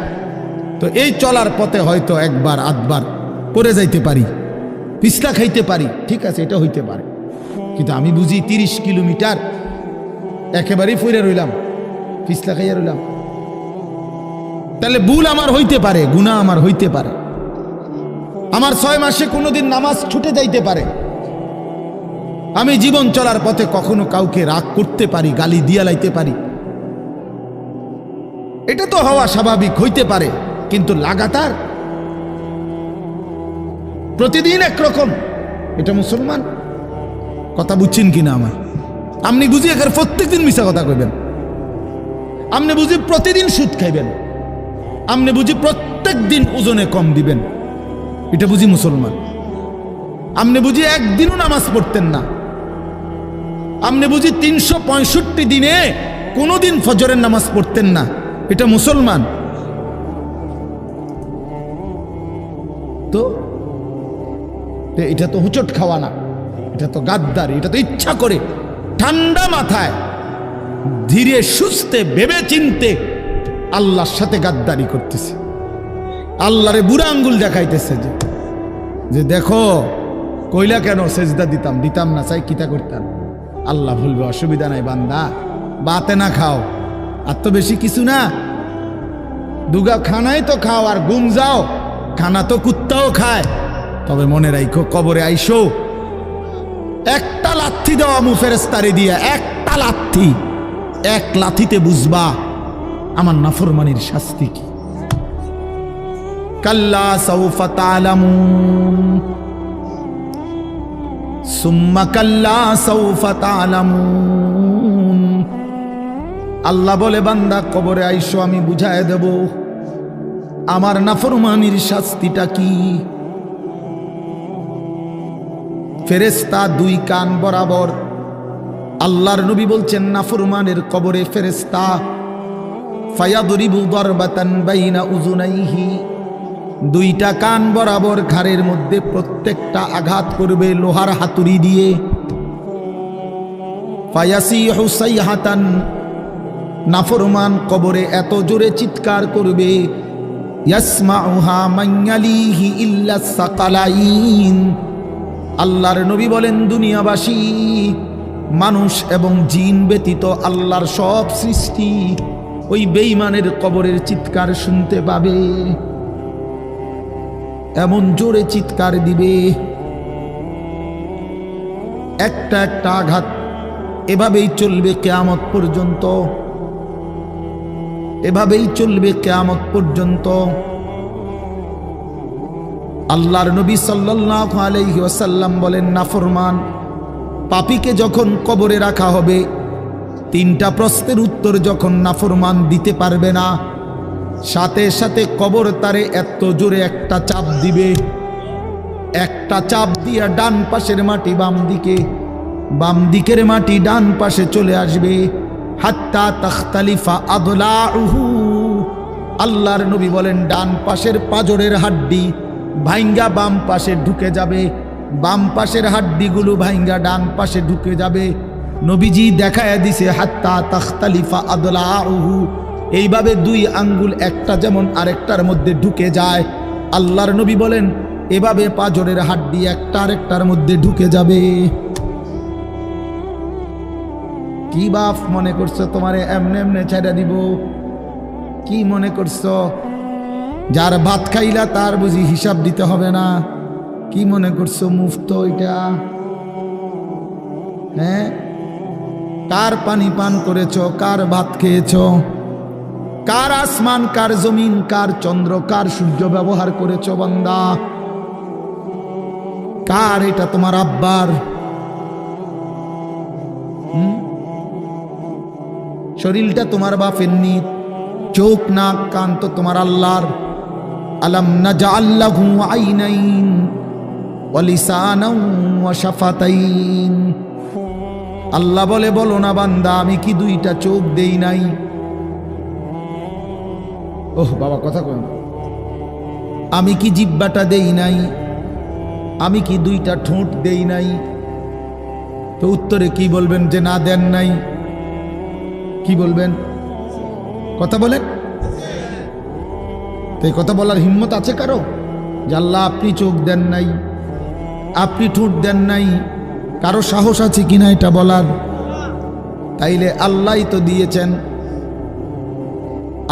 তো এই চলার পথে হয়তো একবার আধবার পড়ে যাইতে পারি, পিছলা খাইতে পারি, ঠিক আছে, এটা হইতে পারে। কিন্তু আমি বুঝি 30 কিলোমিটার একেবারেই পড়ে রইলাম, পিছলা খাইয়া রইলাম, তাহলে ভুল আমার হইতে পারে, গুনাহ আমার হইতে পারে। আমার 6 মাসে কোনোদিন নামাজ ছুটে যাইতে পারে। আমি জীবন চলার পথে কখনো কাউকে রাগ করতে পারি, গালি দিয়া লাইতে পারি, এটা তো হওয়া স্বাভাবিক, হইতে পারে। কিন্তু লাগাতার প্রতিদিন একরকম, এটা মুসলমান? কথা বুঝছেন কিনা আমার? আপনি বুঝি এখানে প্রত্যেকদিন মিশা কথা কইবেন, আপনি বুঝি প্রতিদিন সুদ খাইবেন, আপনি বুঝি প্রত্যেক দিন ওজনে কম দিবেন, এটা বুঝি মুসলমান? আপনি বুঝি একদিনও নামাজ পড়তেন না, আপনি বুঝি 365 দিনে কোনোদিন ফজরের নামাজ পড়তেন না, এটা মুসলমান? তো এটা তো হুচট খাওয়া না, এটা তো গাদ্দারি, এটা তো ইচ্ছা করে ঠান্ডা মাথায় ধীরে সুস্থে ভেবে চিনতে আল্লাহর সাথে গাদ্দারি করতেছে, আল্লাহরে বুড়া আঙ্গুল দেখাইতেছে যে দেখো কইলা কেন সেজদা দিতাম না, চাই কিতা করতাম। আল্লাহ বলবে অসুবিধা নাই বান্দা, বাতে না খাও, আর তো বেশি কিছু না, দুগা খানাই তো খাও আর ঘুম যাও, খানা তো কুত্তাও খায়। তবে মনে রাখো কবরে আইসো একটা লাথি দেওয়া মু ফেরেস্তারে দিয়া, একটা লাথি, এক লাথিতে বুঝবা আমার নাফরমানির শাস্তি কি। কাল্লা সাউফা তা'লামুন সুম্মা কাল্লা সাউফা তা'লামুন। আল্লাহ বলে বান্দা কবরে আইসো, আমি বুঝায় দেব আমার নাফরমানির শাস্তিটা কি। ফেরেশতা দুই কান বরাবর। আল্লাহর নবী বলছেন নাফরমানের কবরে ফেরেশতা ফায়াদরিবু দারবাতান বাইনা উযুনাইহি, দুইটা কান বরাবর ঘাড়ের মধ্যে প্রত্যেকটা আঘাত করবে লোহার হাতুড়ি দিয়ে। ফায়াসিহু সাইহাতান, নাফরমান কবরে এত জোরে চিৎকার করবে ইয়াসমাউহা মান ইয়ালিহি ইল্লা সাকালাইন। আল্লাহর নবী বলেন দুনিয়াবাসী মানুষ এবং জিন ব্যতীত আল্লাহর সব সৃষ্টি ওই বেঈমানের কবরের চিৎকার শুনতে পাবে, এমন জোরে চিৎকার দিবে। একটা একটা আঘাত এভাবেই চলবে কিয়ামত পর্যন্ত, এভাবেই চলবে কিয়ামত পর্যন্ত। আল্লাহর নবী সাল্লাল্লাহু আলাইহি ওয়াসাল্লাম বলেন নাফরমান পাপীকে যখন কবরে রাখা হবে, তিনটা প্রশ্নের উত্তর যখন নাফরমান দিতে পারবে না, সাথে সাথে কবর তারে এত জোরে একটা চাপ দিবে, একটা চাপ দিয়া ডান পাশের মাটি বাম দিকে, বাম দিকের মাটি ডান পাশে চলে আসবে। হাত্তা তাখতালিফা আদলাউহু, আল্লাহর নবী বলেন ডান পাশের পাঁজরের হাড্ডি ভাইঙ্গা বাম পাশে ঢুকে যাবে, বাম পাশের হাড্ডিগুলো ভাইঙ্গা ডান পাশে ঢুকে যাবে। নবীজি দেখায় দিছে হাত্তা তাখতালিফা আদলাউহু, এইভাবে দুই আঙ্গুল একটা যেমন আরেকটার মধ্যে ঢুকে যায়, আল্লাহর নবী বলেন এভাবে পাঁজরের হাড্ডি একটা আরেকটার মধ্যে ঢুকে যাবে। কি বাপ মনে করছো তোমারে এমনে এমনে ছেড়ে দিব? কি মনে করছো যার ভাত খাইলা তার বুঝি হিসাব দিতে হবে না? কি মনে করছো মুফত এটা? হ্যাঁ, কার পানি পান করেছো, কার ভাত খেয়েছো, কার আসমান, কার জমিন, কার চন্দ্র, কার সূর্য ব্যবহার করেছো বান্দা? কার এটা? তোমার আব্বার? শরীরটা তোমার বাপের নি, চোখ নাক কান তো তোমার আল্লাহর। আলাম নাজআল লাহু আইনাইন ওয়া লিসানান ওয়া শাফাতাইন। আল্লাহ বলে বলো না বান্দা আমি কি দুইটা চোখ দেই নাই? ওহ বাবা কথা কই, আমি কি জিহ্বাটা দেই নাই? আমি কি দুইটা ঠোঁট দেই নাই? তো উত্তরে কি বলবেন যে না দেন নাই? কি বলবেন? কথা বলেন। তো এই কথা বলার হিম্মত আছে কারো যে আল্লাহ আপনি চোখ দেন নাই, আপনি ঠোঁট দেন নাই? কারো সাহস আছে কিনা এটা বলার? তাইলে আল্লাহই তো দিয়েছেন।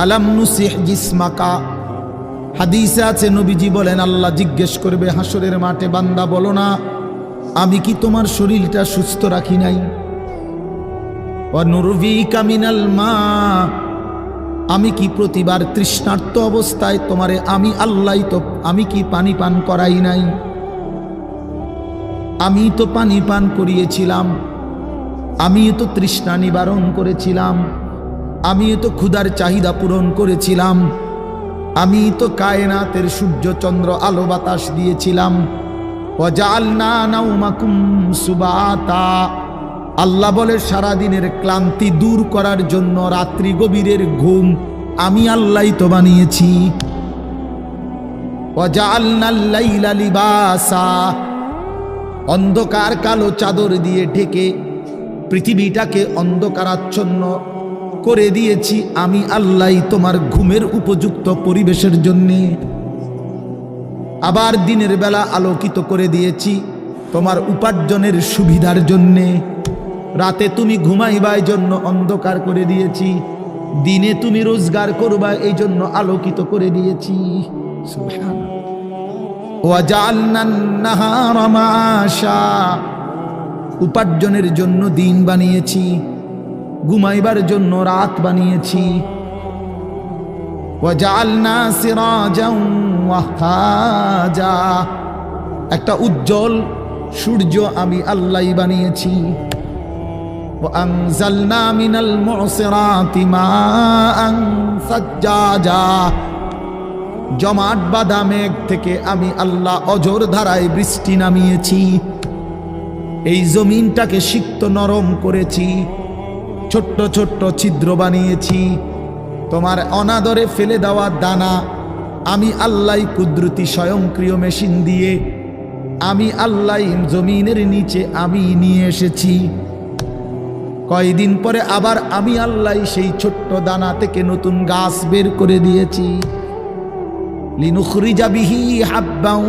আলাম নুসিহ জিসমাকা, হাদিসে আছে নবীজি বলেন আল্লাহ জিজ্ঞেস করবে হাসরের মাঠে বান্দা বলো না আমি কি তোমার শরীরটা সুস্থ রাখি নাই? ওয়া নুরভিকা মিনাল মা, আমি কি প্রতিবার তৃষ্ণার্ত অবস্থায় তোমারে আমি আল্লাহ তো আমি কি পানি পান করাই নাই? আমি তো পানি পান করিয়েছিলাম, আমি তো তৃষ্ণা নিবারণ করেছিলাম, আমি তো ক্ষুধার চাহিদা পূরণ করেছিলাম, আমি তো কায়নাতের সূর্য চন্দ্র আলো বাতাস দিয়েছিলাম। ওয়াজআলনা নাওমাকুম সুবাতা, আল্লাহ বলে সারাদিনের ক্লান্তি দূর করার জন্য রাত্রি গভীরের ঘুম আমি আল্লাহই তো বানিয়েছি। ওয়াজআলনাল লাইলা লিবাসা, অন্ধকার কালো চাদর দিয়ে ঢেকে পৃথিবীটাকে অন্ধকারাচ্ছন্ন করে দিয়েছি আমি আল্লাহই তোমার ঘুমের উপযুক্ত পরিবেশের জন্যে। আবার দিনের বেলা আলোকিত করে দিয়েছি তোমার উপার্জনের সুবিধার জন্যে। রাতে তুমি ঘুমাইবার জন্য অন্ধকার করে দিয়েছি। দিনে তুমি রোজগার করবা এই জন্য আলোকিত করে দিয়েছি। সুবহানাল্লাহ। ওয়াজআলনান নাহারা মাআশা, উপার্জনের জন্য দিন বানিয়েছি, ঘুমাইবার জন্য রাত বানিয়েছি। ওয়াজআলনা সিরাজাও ওয়াহাজা, একটা উজ্জ্বল সূর্য আমি আল্লাহই বানিয়েছি। وأنزلنا من المعصرات ماء ثجاجا, জমাট বাঁধা মেঘ থেকে আমি আল্লাহ অঝোর ধারায় বৃষ্টি নামিয়েছি। এই জমিনটাকে সিক্ত নরম করেছি, ছোট্ট ছোট্ট ছিদ্র বানিয়েছি। তোমার অনাদরে ফেলে দেওয়া দানা আমি আল্লাহ কুদরতি স্বয়ংক্রিয় মেশিন দিয়ে আমি আল্লাহ জমিনের নিচে আমি নিয়ে এসেছি। কয়দিন পরে আবার আমি আল্লাহ সেই ছোট্ট দানা থেকে নতুন গাছ বের করে দিয়েছি। লিনুখরিজা বিহি হাব্বান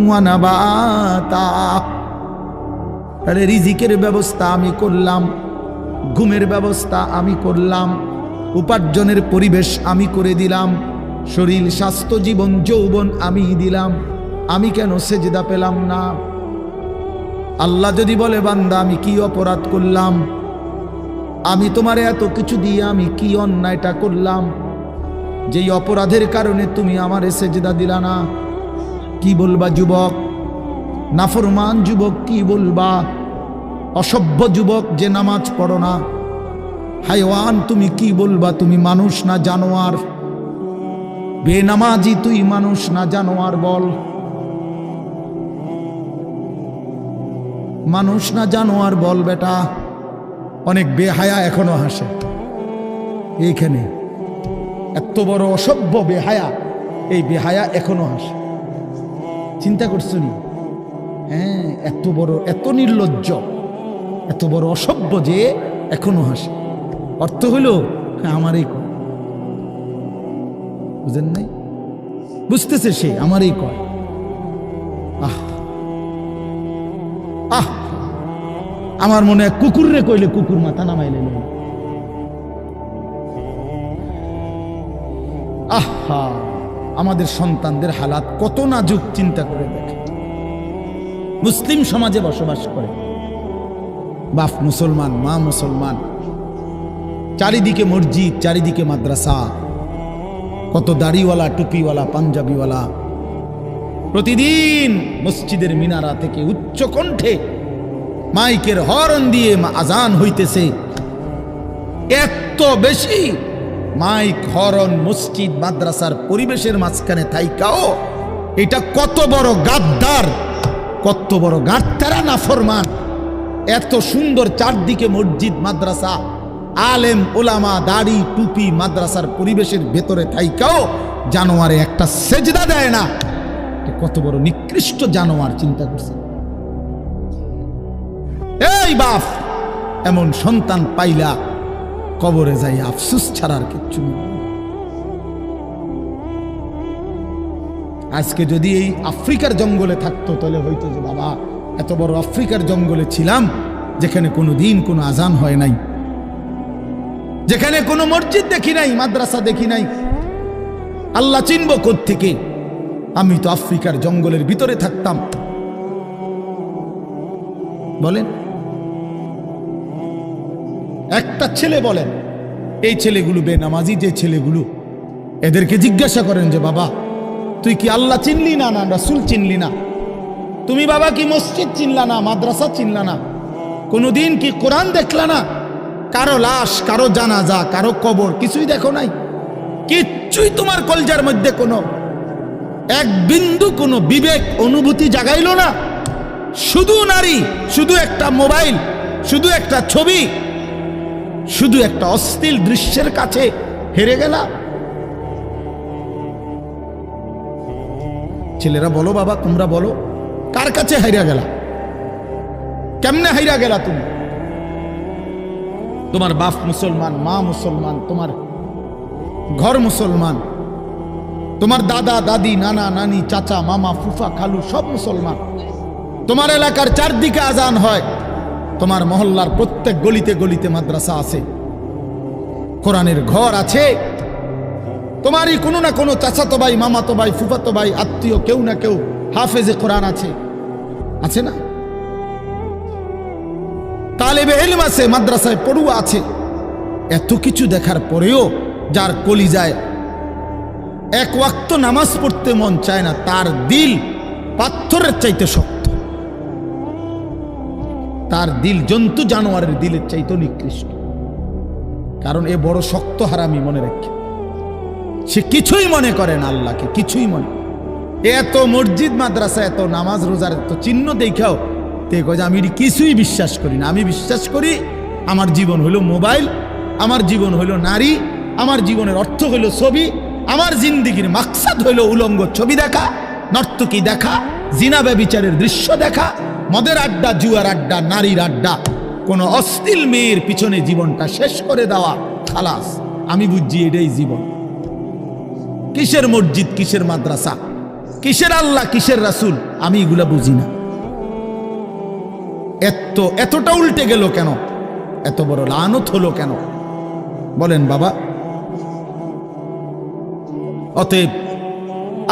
ওয়া নাবাতা, তাহলে রিজিকের ব্যবস্থা আমি করলাম, ঘুমের ব্যবস্থা আমি করলাম, উপার্জনের পরিবেশ আমি করে দিলাম, শরীর স্বাস্থ্য জীবন যৌবন আমি দিলাম। আমি কেন সেজদা পেলাম না? আল্লাহ যদি বলে বান্দা আমি কি অপরাধ করলাম, আমি তোমার এত কিছু দিয়ে আমি কি অন্যায়টা করলাম যেই অপরাধের কারণে তুমি আমারে সেজদা দিলা না? কি বলবা যুবক? নাফরমান যুবক কি বলবা? অসভ্য যুবক যে নামাজ পড়ো না, হাইওয়ান তুমি কি বলবা? তুমি মানুষ না জানোয়ার? বেনামাজি তুই মানুষ না জানোয়ার? বল, মানুষ না জানোয়ার বল বেটা। অনেক বেহায়া এখনো হাসে এইখানে, এত বড় অসভ্য বেহায়া, এই বেহায়া এখনো হাসে। চিন্তা করছো নি? হ্যাঁ, এত বড়, এত নির্লজ্জ, এত বড় অসভ্য যে এখনো হাসে। অর্থ হলো আমারই কয়, বুঝেন নাই? বুঝতেছে সে আমারই কয়। আহ আহ, আমার মনে হয় কুকুররে কইলে কুকুর মাথা নামাইলে। আহা, আমাদের সন্তানদের হালাত কত নাজুক, চিন্তা করে দেখে। মুসলিম সমাজে বসবাস করে, বাপ মুসলমান, মা মুসলমান, চারিদিকে মসজিদ, চারিদিকে মাদ্রাসা, কত দাড়িওয়ালা, টুপিওয়ালা, পাঞ্জাবিওয়ালা। প্রতিদিন মসজিদের মিনারা থেকে উচ্চ কণ্ঠে মাইকের হর্ন দিয়ে আজান হইতেছে। এত বেশি মাইক, হর্ন, মসজিদ, মাদ্রাসার পরিবেশের মাঝখানে থাইকাও এটা কত বড় গাদ্দার, কত বড় গাদ্দারা নাফরমান। এত সুন্দর চারদিকে মসজিদ, মাদ্রাসা, আলেম ওলামা, দাড়ি টুপি, মাদ্রাসার পরিবেশের ভেতরে থাইকাও জানোয়ারে একটা সেজদা দেয় না। কত বড় নিকৃষ্ট জানোয়ার, চিন্তা করছে। এই বাপ, এমন সন্তান পাইলা কবরে যাই আফসোস ছাড়ার কিচ্ছু নেই। আজকে যদি এই আফ্রিকার জঙ্গলে থাকতো তাহলে হয়তো যে বাবা এত বড় আফ্রিকার জঙ্গলে ছিলাম যেখানে কোনো দিন কোনো আজান হয় নাই, যেখানে কোনো মসজিদ দেখি নাই, মাদ্রাসা দেখি নাই, আল্লাহ চিনব কোত্থেকে? আমি তো আফ্রিকার জঙ্গলের ভিতরে থাকতাম। বলেন, একটা ছেলে বলেন, এই ছেলেগুলো বেনামাজি যে ছেলেগুলো, এদেরকে জিজ্ঞাসা করেন যে বাবা তুই কি আল্লাহ চিনলি না, না রাসূল চিনলি না? তুমি বাবা কি মসজিদ চিনলা না, মাদ্রাসা চিনলা না? কোনোদিন কি কোরআন দেখলা না? কারো লাশ, কারো জানাজা, কারো কবর কিছুই দেখো নাই? কিচ্ছুই তোমার কলজার মধ্যে কোনো এক বিন্দু কোনো বিবেক অনুভূতি জাগাইলো না? শুধু নারী, শুধু একটা মোবাইল, শুধু একটা ছবি, শুধু একটা অশ্লীল দৃশ্যের কাছে হেরে গেলা। ছেলেরা বলো বাবা, তোমরা বলো, কার কাছে হাইরা গেলা? কেমনে হাইরা গেলা তুমি? তোমার বাপ মুসলমান, মা মুসলমান, তোমার ঘর মুসলমান, তোমার দাদা দাদি, নানা নানি, চাচা মামা, ফুফা খালু সব মুসলমান। তোমার এলাকার চারদিকে আজান হয়, তোমার মহল্লার প্রত্যেক গলিতে গলিতে মাদ্রাসা আছে। কোরআনের ঘর আছে, তোমারই কোনো না কোনো চাচাতো ভাই, মামাতো ভাই, ফুফাতো ভাই, আত্মীয় কেউ না কেউ হাফেজে কোরআন আছে, আছে না? তালেবে ইলম আছে, মাদ্রাসায় পড়ুয়া আছে। এত কিছু দেখার পরেও যার কলিজায় এক ওয়াক্ত নামাজ পড়তে মন চায় না, তার দিল পাথরের চাইতে শক্ত, তার দিল জন্তু জানোয়ারের দিলের চাইতে নিকৃষ্ট। কারণ এ বড় শক্ত হারামি, মনে রাখে, সে কিছুই মনে করে না আল্লাহকে, কিছুই মনে। এত মসজিদ মাদ্রাসা, এত নামাজ রোজার এত চিহ্ন দেখাও তে কয় যে আমি কিছুই বিশ্বাস করি না। আমি বিশ্বাস করি আমার জীবন হইল মোবাইল, আমার জীবন হইল নারী, আমার জীবনের অর্থ হইল ছবি, আমার জিন্দিগির মাকসাদ হইল উলঙ্গ ছবি দেখা, নর্তকী দেখা, জিনা ব্যভিচারের দৃশ্য দেখা, মদের আড্ডা, জুয়ার আড্ডা, নারীর আড্ডা, কোন অশ্লীল মেয়ের পিছনে জীবনটা শেষ করে দেওয়া, খালাস। আমি বুঝছি এটাই জীবন। কিসের মসজিদ, কিসের মাদ্রাসা, কিসের আল্লাহ, কিসের রাসূল, আমি এগুলা বুঝি না। এতটা উল্টে গেল কেন? এত বড় লানত হলো কেন বলেন বাবা? অতএব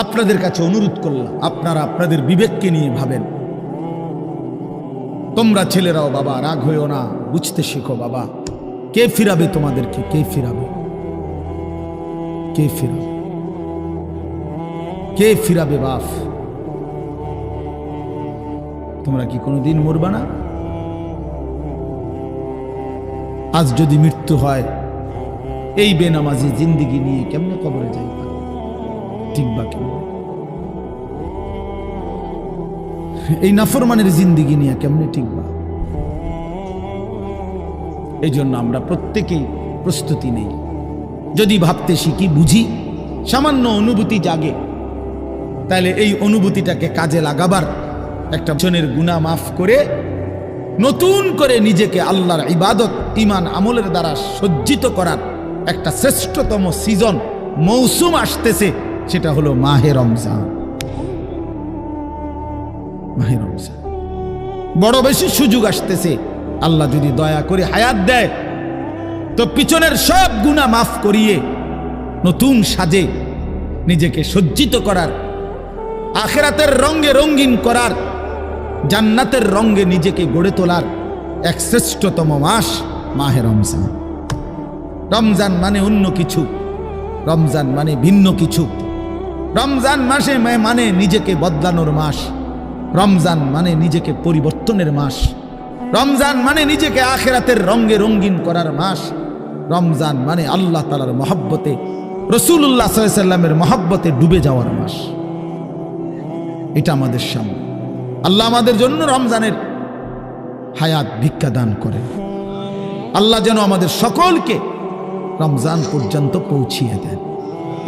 আপনাদের কাছে অনুরোধ করলাম, আপনারা আপনাদের বিবেককে নিয়ে ভাবেন। তোমরা ছেলেরাও বাবা রাগ হইও না, বুঝতে শিখো বাবা। কে ফিরাবে তোমাদেরকে? কে ফিরাবে? কে ফিরাবে? কে ফিরাবে বাপ? তোমরা কি কোনোদিন মরবা না? আজ যদি মৃত্যু হয়, এই বেনামাজি জিন্দিগি নিয়ে কেমনে কবরে যাইবা? ঠিকবা কেমন? এই নাফরমানের জিন্দিগি নিয়ে কেমনে ঠিকবা? এই জন্য আমরা প্রত্যেকেই প্রস্তুতি নেই। যদি ভাবতে শিখি, বুঝি, সামান্য অনুভূতি জাগে, তাহলে এই অনুভূতিটাকে কাজে লাগাবার, একটা জনের গুনাহ মাফ করে নতুন করে নিজেকে আল্লাহর ইবাদত, ঈমান, আমলের দ্বারা সজ্জিত করার একটা শ্রেষ্ঠতম সিজন, মৌসুম আসতেছে, সেটা হলো মাহে রমজান। মাহে রমজান বড় বেশি সুযোগ আসতেছে। আল্লাহ যদি দয়া করে হায়াত দেয়, তো পিছনের সব গুনাহ মাফ করিয়ে নতুন সাজে নিজেকে সজ্জিত করার, আখিরাতের রঙে রঙিন করার, জান্নাতের রঙে নিজেকে গড়ে তোলার এক শ্রেষ্ঠতম মাস মাহে রমজান। রমজান মানে অন্য কিছু, রমজান মানে ভিন্ন কিছু। রমজান মাসে মানে নিজেকে বদলানোর মাস, রমজান মানে নিজেকে পরিবর্তনের মাস, রমজান মানে নিজেকে আখিরাতের রঙে রঙিন করার মাস, রমজান মানে আল্লাহ তাআলার মহব্বতে, রাসূলুল্লাহ সাল্লাল্লাহু আলাইহি ওয়াসাল্লামের মহব্বতে ডুবে যাওয়ার মাস। এটা আমাদের সামনে। আল্লাহ আমাদের জন্য রমজানের হায়াত ভিক্ষা দান করেন। আল্লাহ যেন আমাদের সকলকে রমজান পর্যন্ত পৌঁছিয়ে দেন।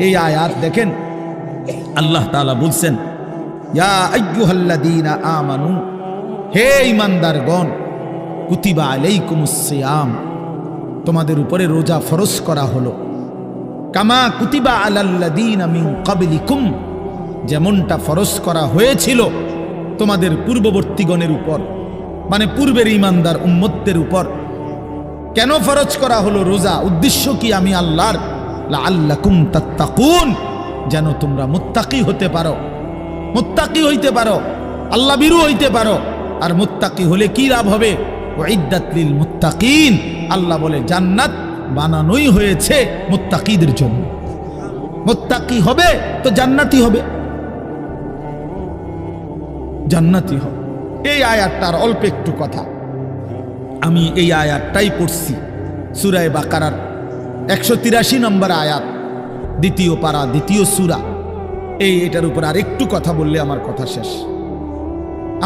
এই আয়াত দেখেন, আল্লাহ তাআলা বলছেন, ইয়া আইয়ুহাল্লাযীনা আমানু, হে ঈমানদারগণ, কুতিবা আলাইকুমুস সিয়াম, তোমাদের উপরে রোজা ফরজ করা হলো, কামা কুতিবা আলাল্লাযীনা মিন ক্বাবলিকুম, যেমনটা ফরজ করা হয়েছিল তোমাদের পূর্ববর্তীগণের উপর, মানে পূর্বের ঈমানদার উম্মতদের উপর। কেন ফরজ করা হলো রোজা? উদ্দেশ্য কি? আমি আল্লাহর, লাআল্লাকুম তাত্তাকুন, যেন তোমরা মুত্তাকি হতে পারো, মুত্তাকি হইতে পারো, আল্লাহ ভীরু হইতে পারো। আর মুত্তাকি হলে কি লাভ হবে? উইদ্দাত লিল মুত্তাকিন, আল্লাহ বলে জান্নাত বানানোই হয়েছে মুত্তাকিদের জন্য। মুত্তাকি হবে তো জান্নাতি হবে, জান্নাতি হবে। এই আয়াতটার অল্প একটু কথা, আমি এই আয়াতটাই পড়ছি, সূরা বাকারার 183 নম্বর আয়াত, দ্বিতীয় পারা, দ্বিতীয় সূরা। এটার উপর আর একটু কথা বললে আমার কথা শেষ।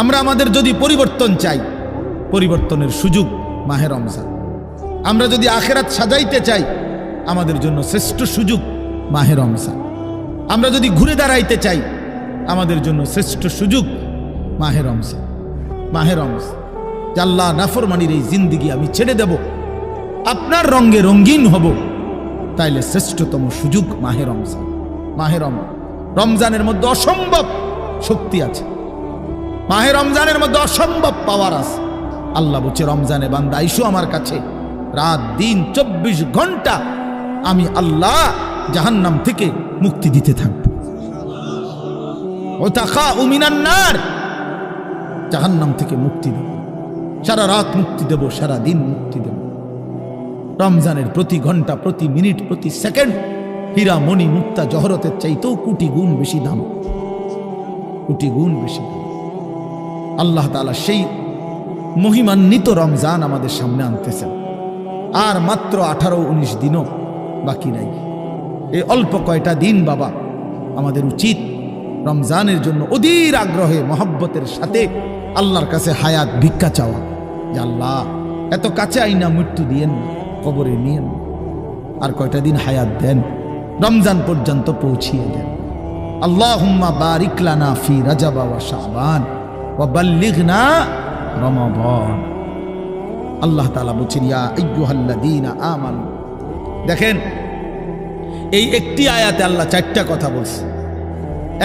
আমরা আমাদের যদি পরিবর্তন চাই, পরিবর্তনের সুযোগ মাহে রমজান। আমরা যদি আখিরাত সাজাইতে চাই, আমাদের জন্য শ্রেষ্ঠ সুযোগ মাহে রমজান। আমরা যদি ঘুরে দাঁড়াইতে চাই, আমাদের জন্য শ্রেষ্ঠ সুযোগ মাহে রমজান। মাহে রমজান, আল্লাহ নাফরমানির এই জিন্দিগি আমি ছেড়ে দেব, আপনার রঙে রঙিন হব, তাইলে শ্রেষ্ঠতম সুযোগ মাহে রমজান। মাহে রমজানের মধ্যে অসম্ভব শক্তি আছে, মাহে রমজানের মধ্যে অসম্ভব পাওয়ার আছে। আল্লাহ বলছে, রমজানে বান্দা আইসো আমার কাছে, রাত দিন 24 ঘন্টা আমি আল্লাহ জাহান্নাম থেকে মুক্তি দিতে থাকব। ওয়াতাখাউ মিনান নার, জাহান্নাম থেকে মুক্তি দেব, সারা রাত মুক্তি দেব, সারা দিন মুক্তি দেব। রমজানের প্রতি ঘন্টা, প্রতি মিনিট, প্রতি সেকেন্ড হীরা মণি মুক্তা জহরতের চাইতেও কোটি গুণ বেশি দাম, কোটি গুণ বেশি দাম। আল্লাহ তাআলা সেই মহিমান্বিত রমজান আমাদের সামনে আনতেছেন। আর মাত্র 18-19 দিনও বাকি নাই। এই অল্প কয়টা দিন বাবা, আমাদের উচিত রমজানের জন্য অধীর আগ্রহে মহব্বতের সাথে আল্লাহর কাছে হায়াত ভিক্ষা চাওয়া, যে আল্লাহ এত কাছে আইনা মৃত্যু দিয়েন, কবরে নিয়েন, আর কয়টা দিন হায়াত দেন, রমজান পর্যন্ত পৌঁছিয়ে দেন। আল্লাহুম্মা বারিক লানা ফি রাজাব ওয়া শাবান ওয়া বাল্লিগনা রমাদান। আল্লাহ তাআলা বলেন, ইয়া আইয়ুহাল্লাযীনা আমানু। দেখেন, এই একটি আয়াতে আল্লাহ 4টা কথা বলছে।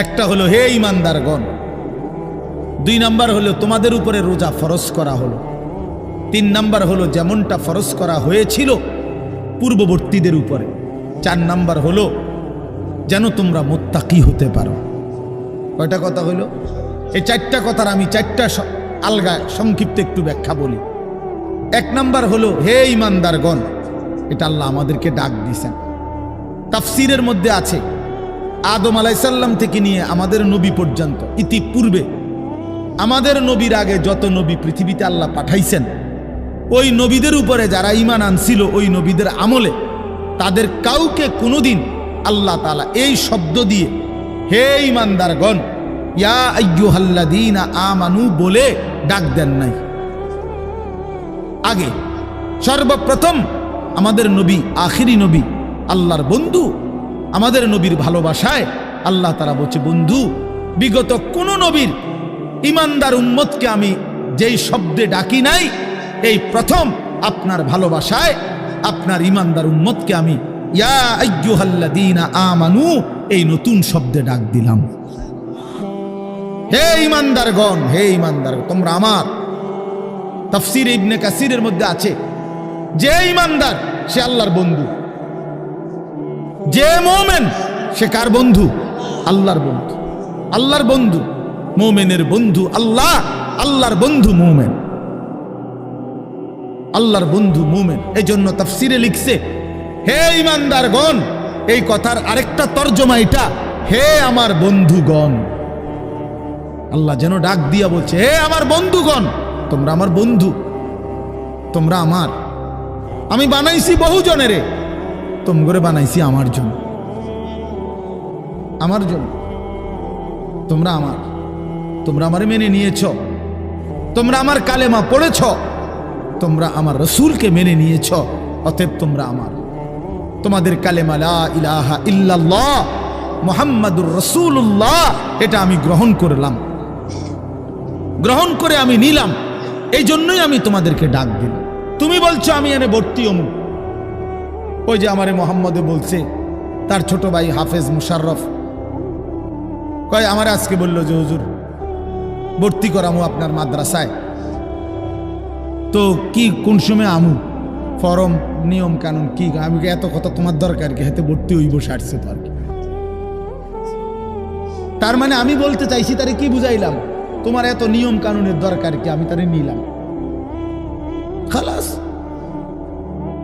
একটা হলো হে ঈমানদারগণ, 2 নাম্বার হলো তোমাদের উপরে রোজা ফরজ করা হলো, 3 নাম্বার হলো যেমনটা ফরজ করা হয়েছিল পূর্ববর্তীদের উপরে, 4 নাম্বার হলো যেন তোমরা মুত্তাকি হতে পারো। কয়টা কথা হলো? এই 4টা কথার আমি 4টা আলগা সংক্ষিপ্ত একটু ব্যাখ্যা বলি। 1 নাম্বার হলো হে ঈমানদারগণ, এটা আল্লাহ আমাদেরকে ডাক দিয়েছেন। তাফসীরের মধ্যে আছে আদম আলাইহিস সালাম থেকে নিয়ে আমাদের নবী পর্যন্ত, ইতিপূর্বে আমাদের নবীর আগে যত নবী পৃথিবীতে আল্লাহ পাঠাইছেন, ওই নবীদের উপরে যারা ঈমান আনছিল, ওই নবীদের আমলে তাদের কাউকে কোনোদিন আল্লাহ তাআলা এই শব্দ দিয়ে হে ঈমানদারগণ, ইয়া আইয়ুহাল্লাযীনা আমানু বলে ডাক দেন নাই। আগে সর্বপ্রথম আমাদের নবী, আখিরি নবী, আল্লাহর বন্ধু, আমাদের নবীর ভালোবাসায় আল্লাহ তাআলা বলছে, বন্ধু, বিগত কোন নবীর ঈমানদার উম্মতকে আমি যেই শব্দে ডাকি নাই, এই প্রথম আপনার ভালোবাসায় আপনার ঈমানদার উম্মতকে আমি ইয়া আইয়ুহাল্লাযীনা আমানু এই নতুন শব্দে ডাক দিলাম। হে ঈমানদারগণ, হে ঈমানদার, তোমরা আমার। তাফসীর ইবনে কাসিরের মধ্যে আছে, যে ঈমানদার সে আল্লাহর বন্ধু, যে মুমিন সে কার বন্ধু? আল্লাহর বন্ধু। আল্লাহর বন্ধু, মুমিনের বন্ধু আল্লাহ, আল্লাহর বন্ধু মুমিন, আল্লাহর বন্ধু মুমিন। এই জন্য তাফসীরে লিখছে হে ঈমানদারগণ, এই কথার আরেকটা তর্জমা এটা, হে আমার বন্ধুগণ। আল্লাহ যেন ডাক দিয়া বলছে, হে আমার বন্ধুগণ, তোমরা আমার বন্ধু, তোমরা আমার। আমি বানাইছি বহু জনেরে, তোমরা বানাইছি আমার জন্য, আমার জন্য। তোমরা আমার, তোমরা আমারে মেনে নিয়েছ, তোমরা আমার কালেমা পড়েছ, তোমরা আমার রাসূলকে মেনে নিয়েছ, অতএব তোমরা আমার। তোমাদের কালেমা লা ইলাহা ইল্লাল্লাহ মুহাম্মাদুর রাসূলুল্লাহ, এটা আমি গ্রহণ করলাম, গ্রহণ করে আমি নিলাম, এই জন্যই আমি তোমাদেরকে ডাক দিলাম। তুমি বলছো আমি এনে ভর্তি হমু, ওই যে আমারে মোহাম্মদে বলছে, তার ছোট ভাই হাফেজ মুশাররফ কয়, আমার আজকে বললো যে হুজুর ভর্তি করামু আপনার মাদ্রাসায়, তো কি কোন সময় আমু, ফরম নিয়ম কানুন কি? আমি এত কথা তোমার দরকার কি, হাতে ভর্তি হইব সারছে তো আর কি। তার মানে আমি বলতে চাইছি, তারে কি বুঝাইলাম, তোমার এত নিয়ম কানুনের দরকার কি, আমি তারে নিলাম, খালাস,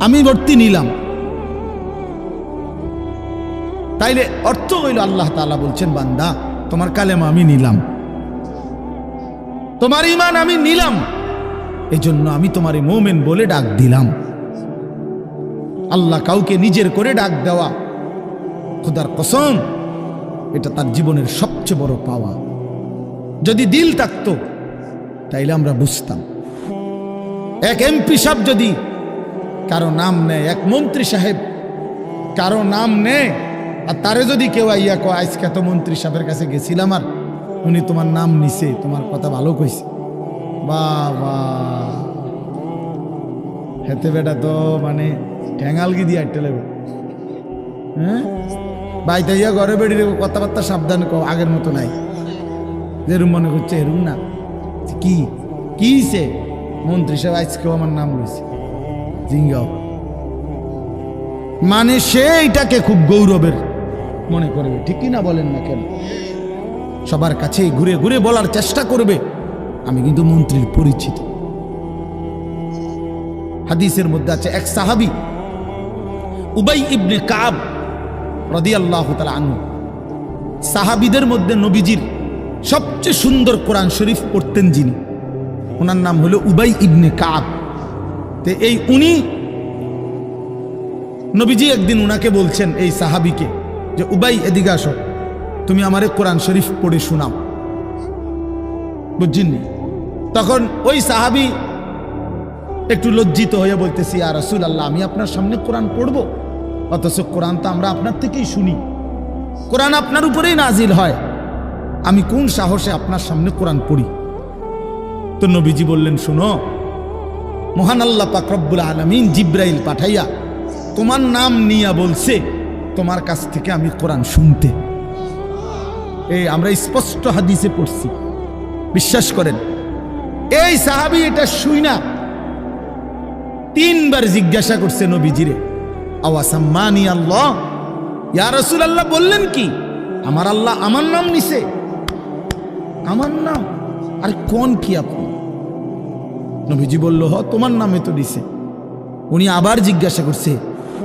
আমি ভর্তি নিলাম। তাইলে অর্থ হইল আল্লাহ তাআলা বলছেন, বান্দা তোমার কালেমা আমি নিলাম, তোমার ঈমান আমি নিলাম, এজন্য আমি তোমারে মুমিন বলে ডাক দিলাম। আল্লাহ কাউকে নিজের করে ডাক দেওয়া, খোদার কসম, এটা তার জীবনের সবচেয়ে বড় পাওয়া। যদি দিল থাকতো তাইলে আমরা বুঝতাম। এক এমপি সাহেব যদি কারো নাম নেয়, এক মন্ত্রী সাহেব কারো নাম নেয়, আর তারে যদি কেউ আইয়া কয় আজকে তো মন্ত্রী সাহেবের কাছে গেছিলাম আর উনি তোমার নাম নিছে, তোমার কথা ভালো কইছে, বাবা হেতে বেটা তো মানে ঠ্যাঙালগি দিয়ে আটতে লাগবে। হ্যাঁ, বাইতে ইয়া ঘরে বেড়ি কথাবার্তা সাবধান কো, আগের মতো নাই, যেরুম মনে করছে এরুম না। কি কিছে মন্ত্রী সাহেব আজকেও আমার নাম লইছে, জিঙ্গাও মানে সে এটাকে খুব গৌরবের মনে করবে, ঠিক কি না বলেন না কেন? সবার কাছে ঘুরে ঘুরে বলার চেষ্টা করবে আমি কিন্তু মন্ত্রীর পরিচিত। হাদিসের মধ্যে আছে এক সাহাবী উবাই ইবনে কাব রাদিয়াল্লাহু তাআলা আনহু, সাহাবীদের মধ্যে নবীজির সবচেয়ে সুন্দর কোরআন শরীফ পড়তেন যিনি, ওনার নাম হলো উবাই ইবনে কাব। তো এই উনি নবীজি একদিন উনাকে বলছেন এই সাহাবীকে যে উবাই এদিকে আসো, তুমি আমারে কোরআন শরীফ পড়ে শোনাও, বুঝছেননি? তখন ওই সাহাবী একটু লজ্জিত হয়ে বলতেছি, ইয়া রাসূলুল্লাহ, আমি আপনার সামনে কোরআন পড়বো? অথচ কোরআন তো আমরা আপনার থেকেই শুনি, কোরআন আপনার উপরেই নাজিল হয়, আমি কোন সাহসে আপনার সামনে কোরআন পড়ি? তো নবীজি বললেন, শোনো, মহান আল্লাহ পাক রব্বুল আলামিন জিব্রাইল পাঠাইয়া তোমার নাম নিয়া বলছে তোমার কাছ থেকে আমি কোরআন শুনতে। এই আমরা স্পষ্ট হাদিসে পড়ছি, বিশ্বাস করেন। এই সাহাবী এটা শুই না 3 বার জিজ্ঞাসা করছে নবীজিরে, আওয়াসাম্মানি আল্লাহ, ইয়া রাসূলুল্লাহ বললেন কি আমার আল্লাহ আমার নাম নিছে? আমার নাম? আর কোন কি আপনি? নবীজি বলল, হ তোমার নামে তো দিছে। উনি আবার জিজ্ঞাসা করছে,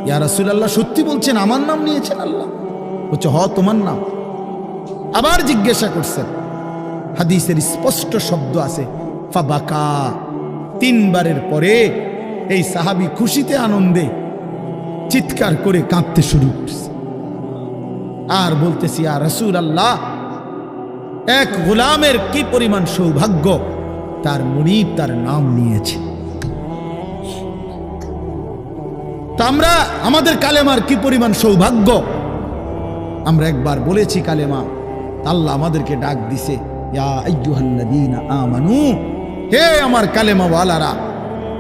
ইয়া রাসূলুল্লাহ সত্যি বলছেন আমার নাম নিয়েছেন আল্লাহ? বলছে, হ তোমার নাম। আবার জিজ্ঞাসা করছেন, হাদিসের স্পষ্ট শব্দ আছে ফাবাকা। 3 বারের পরে এই সাহাবী খুশিতে আনন্দে চিৎকার করে কাঁদতে শুরু করছে আর বলতেছি, ইয়া রাসূলুল্লাহ, এক গোলামের কি পরিমাণ সৌভাগ্য, তার মুনিব তার নাম নিয়েছে। তা আমরা আমাদের কালেমার কি পরিমাণ সৌভাগ্য, আমরা একবার বলেছি কালেমা, আল্লাহ আমাদেরকে ডাক দিছে, ইয়া আইয়ুহাল্লাযীনা আমানু, হে আমার কালেমা ওয়ালারা,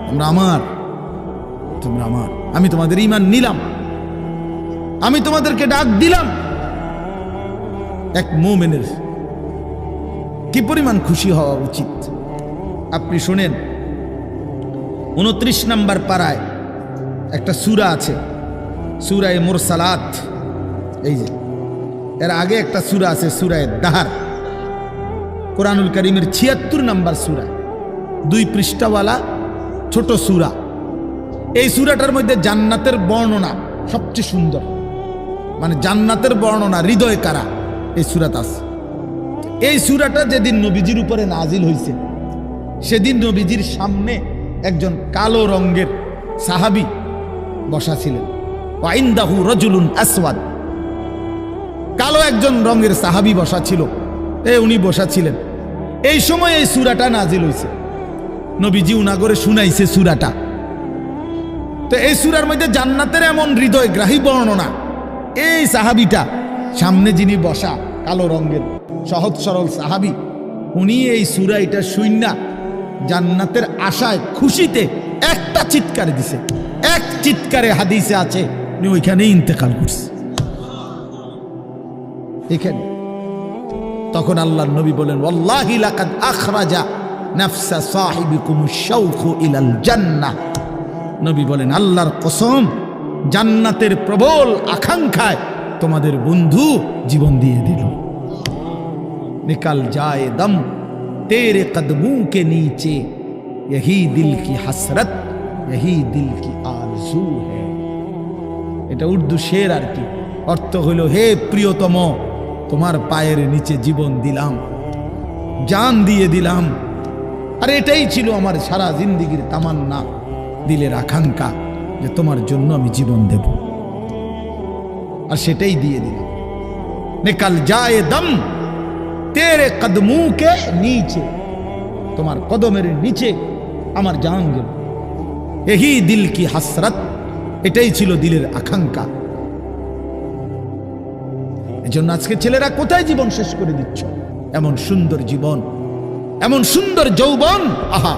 তোমরা আমার, তোমরা আমার, আমি তোমাদের ঈমান নিলাম, আমি তোমাদেরকে ডাক দিলাম। এক মুমিনের কি পরিমাণ খুশি হওয়া উচিত আপনি শুনেন। 29 নম্বর পারায় একটা সূরা আছে, সূরায়ে মুরসালাত। এই যে এর আগে একটা সূরা আছে সূরায়ে দাহার, কোরআনুল কারীমের 76 নম্বর সূরা, 2 পৃষ্ঠাওয়ালা ছোট সূরা। এই সূরাটার মধ্যে জান্নাতের বর্ণনা সবচেয়ে সুন্দর, মানে জান্নাতের বর্ণনা হৃদয় কারা এই সূরাতে আছে। এই সূরাটা যেদিন নবীজির উপরে নাজিল হয়েছে সেদিন নবীজির সামনে একজন কালো রঙের সাহাবী বসা ছিলেন, ওয়া ইনদাহু রাজুলুন আসওয়াদ, কালো একজন রঙের সাহাবী বসা ছিল, উনি বসা ছিলেন। এই সময় এই সূরাটা নাজিল হয়েছে, নবীজি উনাগরে শুনাইছে সূরাটা। তো এই সূরার মধ্যে জান্নাতের এমন হৃদয়গ্রাহী বর্ণনা, এই সাহাবীটা সামনে যিনি বসা কালো রঙের সহজ সরল সাহাবী, উনি এই সূরা এটা শুইনা জান্নাতের আশায় খুশিতে একটা চিৎকার দিছে, এক চিৎকারে হাদিসে আছে উনি ওইখানেই ইন্তেকাল করছে এখানে। তখন আল্লাহর নবী বলেন, ওয়াল্লাহি লাকাদ আখরাজা নাফসা সাহিবিকুমুশ শাওকু ইলাল জান্নাহ। নবী বলেন, আল্লাহর কসম, জান্নাতের প্রবল আকাঙ্ক্ষায় তোমাদের বন্ধু জীবন দিয়ে দিল। निकल जाए दम तेरे कदमों के नीचे, यही दिल की हसरत, यही दिल की आरज़ू है। এটা উর্দু শের আর কি, অর্থ হলো, হে প্রিয়তম, তোমার পায়ের নিচে জীবন দিলাম, জান দিয়ে দিলাম। আর এটাই ছিল আমার সারা জিন্দেগীর তামান্না, দিলের আকাঙ্ক্ষা, যে তোমার জন্য আমি জীবন দেব, আর সেটাই দিয়ে দিলাম। নিকল যায় দম তেরে কদমু কে নিচে, তোমার কদমের নিচে আমার জান গেল। এহি দিল কি হাসরত, এটাই ছিল দিলের আকাঙ্ক্ষা। এজন্য আজকে ছেলেরা কোথায় জীবন শেষ করে দিচ্ছ? এমন সুন্দর জীবন, এমন সুন্দর যৌবন, আহা,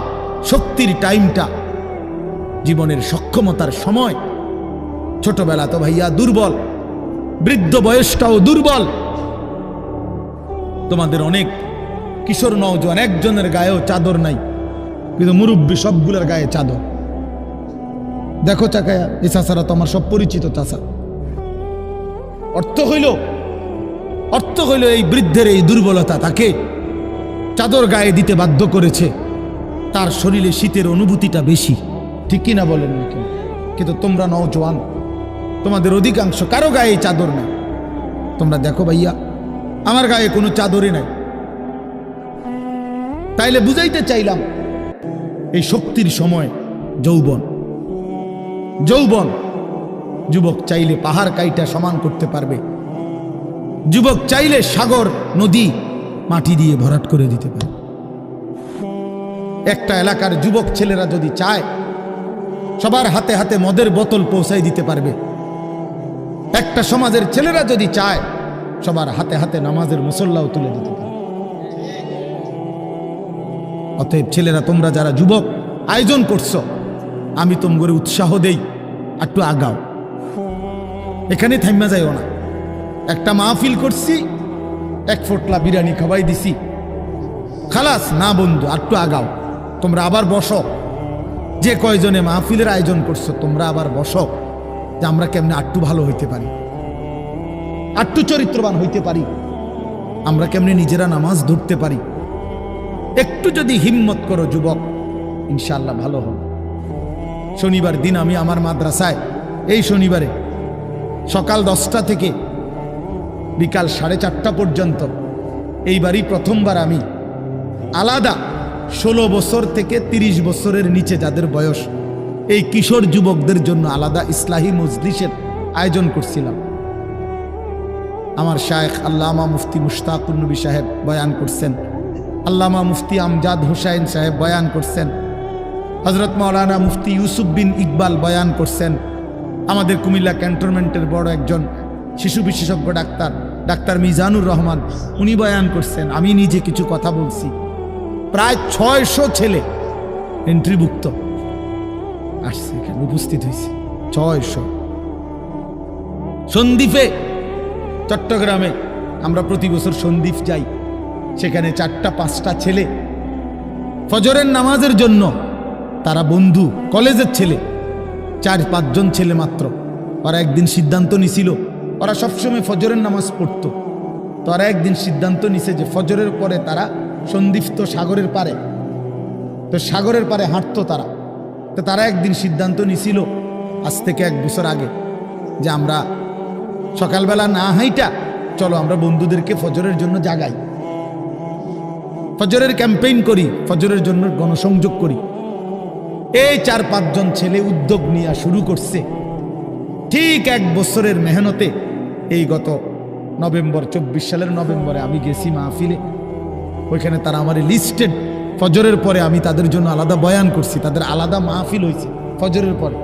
শক্তির টাইমটা, জীবনের সক্ষমতার সময়। ছোটবেলা তো ভাইয়া দুর্বল, বৃদ্ধ বয়সটাও দুর্বল। তোমাদের অনেক কিশোর নওজোয়ান একজনের গায়েও চাদর নাই, কিন্তু মুরব্বী সবগুলোর গায়ে চাদর। দেখো চাকায়া, এই চাচারা তো আমার সব পরিচিত চাচা। অর্থ হইল এই বৃদ্ধের এই দুর্বলতা তাকে চাদর গায়ে দিতে বাধ্য করেছে। তার শরীরে শীতের অনুভূতিটা বেশি, ঠিক কিনা বলেন না কেন? কিন্তু তোমরা নওজোয়ান, তোমাদের অধিকাংশ কারো গায়ে চাদর নাই। তোমরা দেখো ভাইয়া, আমার গায়ে কোনো চাদরই নাই। তাইলে বুঝাইতে চাইলাম এই শক্তির সময় যৌবন। যুবক চাইলে পাহাড় কাইটা সমান করতে পারবে। যুবক চাইলে সাগর নদী মাটি দিয়ে ভরাট করে দিতে পারে। একটা এলাকার যুবক ছেলেরা যদি চায়, সবার হাতে হাতে মদের বোতল পৌঁছাই দিতে পারবে। একটা সমাজের ছেলেরা যদি চায়, সবার হাতে হাতে নামাজের মুসল্লাও তুলে দিতে পারবে। অতএব ছেলেরা, তোমরা যারা যুবক আয়োজন করছো, আমি তোমাদের উৎসাহ দেই, একটু আগাও। এখানে থাইমা যাইও না। একটা মাহফিল করছি, এক ফোটলা বিরিয়ানি খাওয়াই দিছি, খালাস না বন্ধু, একটু আগাও। তোমরা আবার বসো, যে কয়জনে মাহফিলের আয়োজন করছো তোমরা আবার বসো, যে আমরা কেমনে একটু ভালো হইতে পারি, একটু চরিত্রবান হইতে পারি, আমরা কেমনে নিজেরা নামাজ ধরতে পারি। একটু যদি হিম্মত করো যুবক, ইনশাআল্লাহ ভালো হবে। শনিবার দিন আমি আমার মাদ্রাসায় এই শনিবারে সকাল 10টা থেকে বিকাল 4:30 পর্যন্ত, এইবারই প্রথমবার আমি আলাদা 16 বছর থেকে 30 বছরের নিচে যাদের বয়স, এই কিশোর যুবকদের জন্য আলাদা ইসলাহি মজলিসের আয়োজন করছিলাম। আমার শায়েখ আল্লামা মুফতি মুশতাকুর নবী সাহেব বয়ান করছেন, আল্লামা মুফতি আমজাদ হুসাইন সাহেব বয়ান করছেন, হজরত মাওলানা মুফতি ইউসুফ বিন ইকবাল বয়ান করছেন, আমাদের কুমিল্লা ক্যান্টনমেন্টের বড় একজন শিশু বিশেষজ্ঞ ডাক্তার মিজানুর রহমান উনি বয়ান করছেন, আমি নিজে কিছু কথা বলছি। প্রায় 600 ছেলে এন্ট্রিভুক্ত আসছে, এখানে উপস্থিত হয়েছে 600। সন্দ্বীপে, চট্টগ্রামে আমরা প্রতি বছর সন্দ্বীপ যাই, সেখানে 4টা-5টা ছেলে ফজরের নামাজের জন্য, তারা বন্ধু কলেজের ছেলে, 4-5 জন ছেলে মাত্র। ওরা একদিন সিদ্ধান্ত নিছিল, ওরা সবসময় ফজরের নামাজ পড়তো, তো ওরা একদিন সিদ্ধান্ত নিছে যে ফজরের পরে তারা সন্দ্বীপ তো সাগরের পারে, তো সাগরের পারে হাঁটতো তারা। তো তারা একদিন সিদ্ধান্ত নিছিল আজ থেকে 1 বছর আগে, যে আমরা সকালবেলা না হাইটা চলো আমরা বন্ধুদেরকে ফজরের জন্য জাগাই, ফজরের ক্যাম্পেইন করি, ফজরের জন্য গণসংযোগ করি। এই 4-5 জন ছেলে উদ্যোগ নিয়ে শুরু করছে। ঠিক 1 বছরের মেহনতে এই গত নভেম্বর, 24 সালের নভেম্বরে আমি গেছি মাহফিলে, ওইখানে তারা আমার লিস্টেড। ফজরের পরে আমি তাদের জন্য আলাদা বয়ান করছি, তাদের আলাদা মাহফিল হয়েছে ফজরের পরে।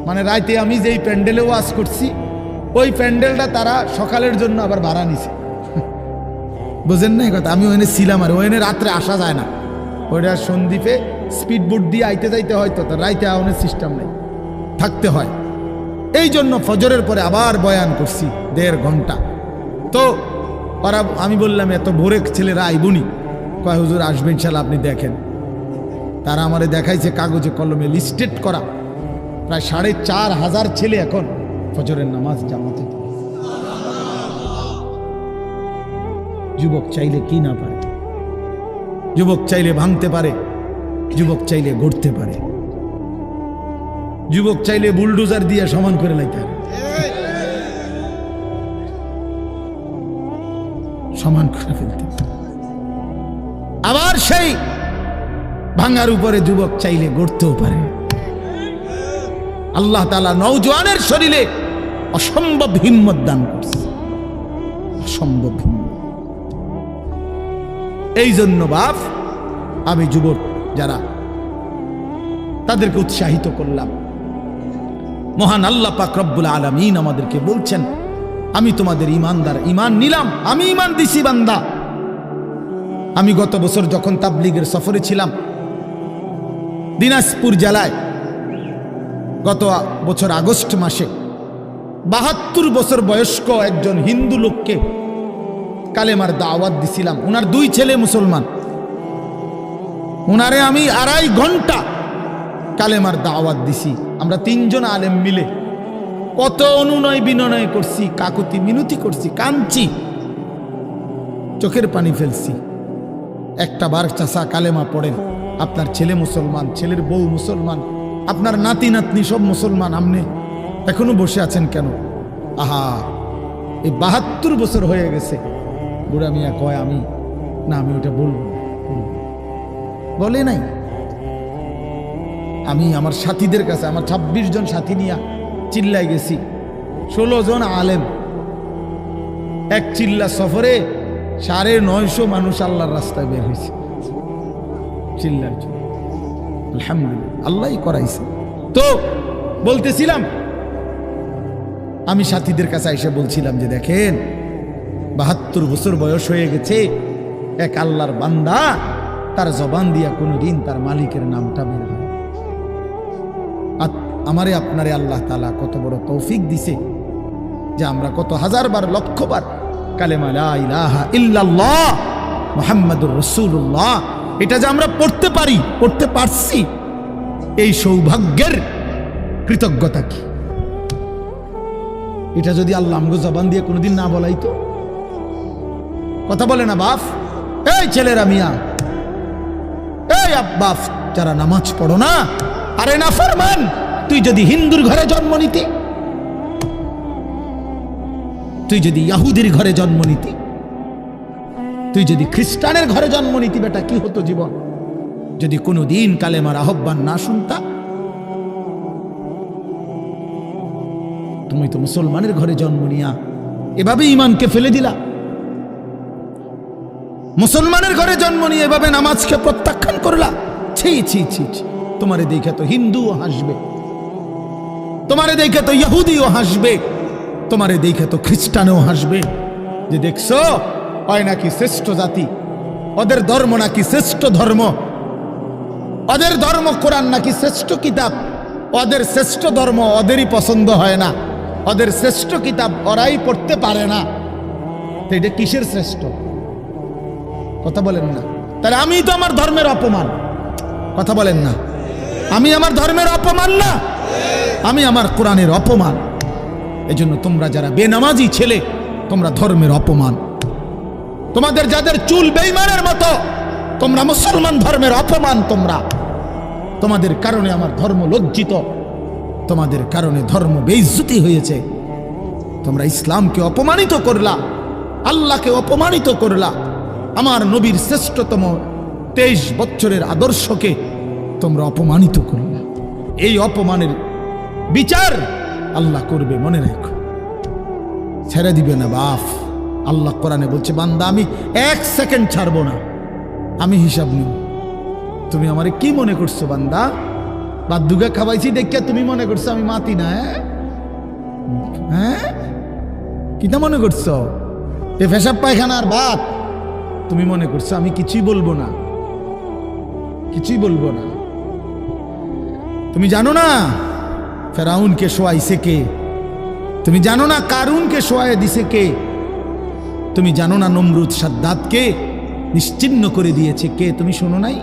মানে রাইতে আমি যেই প্যান্ডেলে ওয়াজ করছি, ওই প্যান্ডেলটা তারা সকালের জন্য আবার ভাড়া নিছে। বুঝেন না এই কথা? আমি ওখানে ছিলাম, আর ওখানে রাত্রে আসা যায় না, ওইটা সন্দ্বীপে স্পিড বোট দিয়ে আইতে যাইতে হয়, তো রাইতে আওয়ানোর সিস্টেম নেই, থাকতে হয়। এই জন্য ফজরের পরে আবার বয়ান করছি 1.5 ঘন্টা। তো ওরা, আমি বললাম এত ভোরে ছেলেরা আইবুনি, কয় হুজুর আসবেন ইনশাআল্লাহ, আপনি দেখেন। তারা আমারে দেখাইছে কাগজে কলমে লিস্টেড করা প্রায় 4,500 ছেলে এখন ফজরের নামাজ জামাতে। যুবক চাইলে কি না পারে, যুবক চাইলে ভাঙতে পারে, যুবক চাইলে গড়তে পারে, যুবক চাইলে বুলডোজার দিয়ে সমান করে লাইতে পারে, সমান করে ফেলতে। আবার সেই ভাঙার উপরে যুবক চাইলে গড়তেও পারে। আল্লাহ তাআলা নওজোয়ানের শরীরে অসম্ভব হিম্মত দান করছে, অসম্ভব হিম্মত। এই জন্য বাপ, আমি যুবক যারা, তাদেরকে উৎসাহিত করলাম। মহান আল্লাহ পাক রব্বুল আলামিন আমাদেরকে বলছেন, আমি তোমাদের ইমানদার, ইমান নিলাম, আমি ইমান দিছি বান্দা। আমি গত বছর যখন তাবলীগের সফরে ছিলাম দিনাজপুর জেলায়, গত বছর আগস্ট মাসে 72 বছর বয়স্ক একজন হিন্দু লোককে কালেমার দাওয়াত দিছিলাম। ওনার 2 ছেলে মুসলমান, ওনারে আমি 2.5 ঘন্টা কালেমার দাওয়াত দিছি আমরা তিনজন আলেম মিলে, কত অনুনয় বিনয় করছি, কাকুতি মিনতি করছি, কাঁদছি, চোখের পানি ফেলছি। একটা বার চাচা কালেমা পড়েন, আপনার ছেলে মুসলমান, ছেলের বউ মুসলমান, আপনার নাতি নাতনি সব মুসলমান, আপনি এখনো বসে আছেন কেন? আহা, এই ৭২ বছর হয়ে গেছে। বুড়া মিয়া কয় আমি ওটা বলবো না। বলে নাই। আমি আমার সাথীদের কাছে, আমার ২৬ জন সাথী নিয়ে চিল্লাই গেছি, ১৬ জন আলেম, এক চিল্লা সফরে ৯৫০ মানুষ আল্লাহর রাস্তায় বের হয়েছে চিল্লার জন্য। আলহামদুলিল্লাহ, আল্লাহই করাইছে। তো বলতেছিলাম, আমি সাথীদের কাছে এসে বলছিলাম যে দেখেন ৭২ বছর বয়স হয়ে গেছে, এক আল্লাহর বান্দা, তার জবান দিয়া কোনোদিন তার মালিকের নামটা বের হয়। আমারে আপনারে আল্লাহ তাআলা কত বড় তৌফিক দিছে যে আমরা কত হাজারবার লক্ষবার কালেমা লা ইলাহা ইল্লাল্লাহ মুহাম্মাদুর রাসূলুল্লাহ এটা যে আমরা পড়তে পারি, পড়তে পারছি, এই সৌভাগ্যের কৃতজ্ঞতা কি? এটা যদি আল্লাহ আমগো জবান দিয়ে কোনোদিন না বলাইতো। কথা বলে না বাপ, এই ছেলেরা মিয়া, এই আব্বাস যারা নামাজ পড়ো না, আরে না ফরমান, তুই যদি হিন্দুর ঘরে জন্ম নিতি, তুই যদি ইহুদির ঘরে জন্ম নিতি, তুই যদি খ্রিস্টানের ঘরে জন্ম নিতি, বেটা কি হতো জীবন যদি কোনোদিন কালেমার আহ্বান না শুনতা? তুমি তো মুসলমানের ঘরে জন্ম নিয়া এভাবে ইমানকে ফেলে দিলা। মুসলমানের ঘরে জন্ম নিয়ে এভাবে নামাজকে প্রত্যাখ্যান করলা। ছি ছি ছি ছি, তোমারে দেখে তো হিন্দুও হাসবে, তোমারে দেখে তো ইহুদিও হাসবে, তোমারে দেখে তো খ্রিস্টানও হাসবে, যে দেখছো হয় নাকি শ্রেষ্ঠ জাতি, ওদের ধর্ম নাকি শ্রেষ্ঠ ধর্ম, ওদের ধর্ম কোরআন নাকি শ্রেষ্ঠ কিতাব, ওদের শ্রেষ্ঠ ধর্ম ওদেরই পছন্দ হয় না, ওদের শ্রেষ্ঠ কিতাব ওরাই পড়তে পারে না। তো এটা কিসের শ্রেষ্ঠ? কথা বলেন না। তাহলে আমি তো আমার ধর্মের অপমান। কথা বলেন না, আমি আমার ধর্মের অপমান না, আমি আমার কোরআনের অপমান। এজন্য তোমরা যারা বেনামাজি ছেলে, তোমরা ধর্মের অপমান। তোমাদের যাদের চুল বেঈমানের মতো, তোমরা মুসলমান ধর্মের অপমান। তোমাদের কারণে আমার ধর্ম লজ্জিত, তোমাদের কারণে ধর্ম বেইজ্জতি হয়েছে। তোমরা ইসলামকে অপমানিত করলা, আল্লাহকে অপমানিত করলা, আমার নবীর শ্রেষ্ঠতম 23 বছরের আদর্শকে তোমরা অপমানিত করলা। এই অপমানের বিচার আল্লাহ করবে, মনে রাখো, ছেড়ে দিবে না বাপ। আল্লাহ কোরআনে বলছে, বান্দা আমি 1 সেকেন্ড ছাড়বো না, আমি হিসাব নিব। তুমি আমারে কি মনে করছো বান্দা? বাদুগা খাওয়াইছি দেখিয়া তুমি মনে করছো আমি মাতি না? হ্যাঁ, কিটা মনে করছো? এ পেশাব পায়খানার ভাত তুমি মনে করছো আমি কিছুই বলবো না, কিছুই বলবো না। তুমি জানো না ফেরাউনকে শোয়াইছে কে? তুমি জানো না কারুনকে শোয়াই দিছে কে? তুমি জানো না নমরুদ সাদ্দাতকে নিশ্চিহ্ন করে দিয়েছে কে? তুমি শোনো নাই?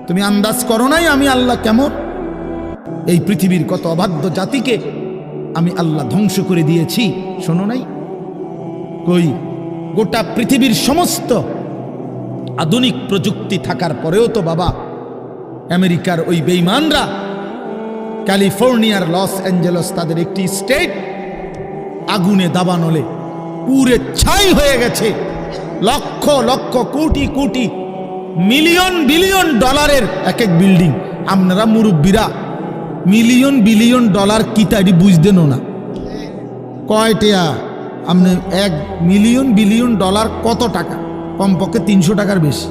তুমি আন্দাজ করো নাই আমি আল্লাহ কেমন? এই পৃথিবীর কত অবাধ্য জাতিকে আমি আল্লাহ ধ্বংস করে দিয়েছি, শোনো নাই? কই, গোটা পৃথিবীর সমস্ত আধুনিক প্রযুক্তি থাকার পরেও তো বাবা আমেরিকার ওই বেঈমানরা, ক্যালিফোর্নিয়ার লস অ্যাঞ্জেলস তাদের একটি স্টেট আগুনে দাবানলে পুরে ছাই হয়ে গেছে। লক্ষ লক্ষ কোটি কোটি মিলিয়ন বিলিয়ন ডলারের এক এক বিল্ডিং। আপনারা মুরব্বীরা মিলিয়ন বিলিয়ন ডলার কি তাই বুঝতেন না? কয়টা আপনি 1 মিলিয়ন বিলিয়ন ডলার কত টাকা? কমপক্ষে 300 টাকার বেশি।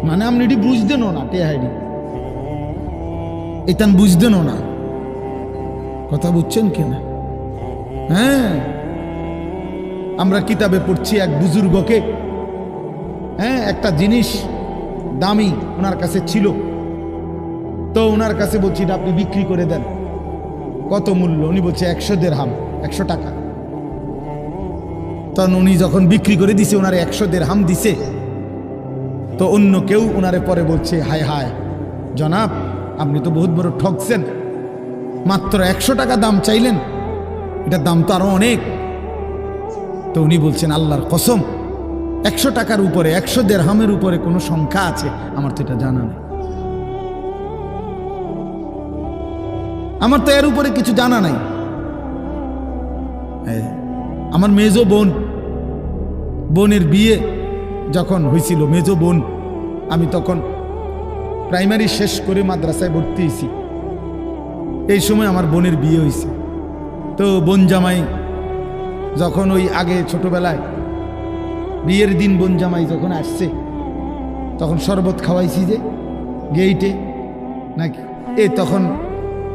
মানে আপনি এটি বুঝতেন না, টেহাইডি এটা বুঝতেন না। কথা বুঝছেন কিনা? হ্যাঁ, আমরা কিতাবে পড়ছি এক বুজুর্গকে, হ্যাঁ, একটা জিনিস দামি ওনার কাছে ছিল, তো ওনার কাছে বলছি এটা আপনি বিক্রি করে দেন। কত মূল্য? উনি বলছে 100 দিরহাম, 100 টাকা। তখন উনি যখন বিক্রি করে দিছে, ওনার 100 দিরহাম দিছে। তো অন্য কেউ ওনারে পরে বলছে, হায় হায় জনাব, আপনি তো বহুত বড় ঠকছেন, মাত্র 100 টাকা দাম চাইলেন, এটার দাম তো আরো অনেক। তো উনি বলছেন, আল্লাহর কসম, 100 টাকার উপরে, 100 দিরহামের উপরে কোনো সংখ্যা আছে আমার তো এটা জানা নেই, আমার তো এর উপরে কিছু জানা নাই। আমার মেজো বোনের বিয়ে যখন হয়েছিল, মেজো বোন, আমি তখন প্রাইমারি শেষ করে মাদ্রাসায় ভর্তি হয়েছি, এই সময় আমার বোনের বিয়ে হয়েছে। তো বোন জামাই যখন ওই আগে ছোটবেলায় বিয়ের দিন বোন জামাই যখন আসছে, তখন শরবত খাওয়াইছি যে গেইটে নাকি, তখন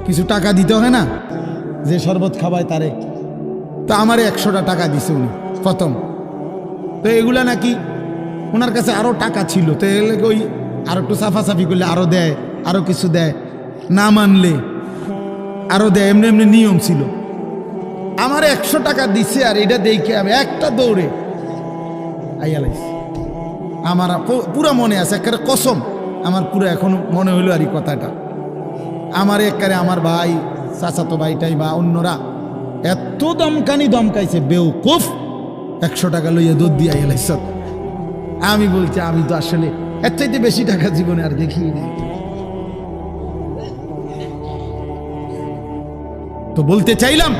কিছু টাকা দিতে হয় না, যে শরবত খাওয়ায় তারে। তো আমারে 100টা টাকা দিছে উনি প্রথম। তো এগুলা নাকি ওনার কাছে আরো টাকা ছিল, তো ওই আরো একটু সাফাসাফি করলে আরো দেয়, আরো কিছু দেয়, না মানলে আরো দেয়, এমনি এমনি নিয়ম ছিল। আমার 100 টাকা দিছে, আর এটা দেখে আমি একটা দৌড়ে আইয়ালাইছি। আমার পুরা মনে আছে, একেবারে কসম, আমার পুরো এখনো মনে হইলো আর এই কথাটা। আমার একেবারে আমার ভাই, চাচাতো ভাইটাই বা অন্যরা এত দমকাইছে, বেউকুফ, 100 টাকা লইয়া দুধ দিয়ে আইয়ালাইছ। আমি বলছি, আমি তো আসলে এর চাইতে বেশি টাকা জীবনে আর দেখি নাই। তো বলতে চাইলাম,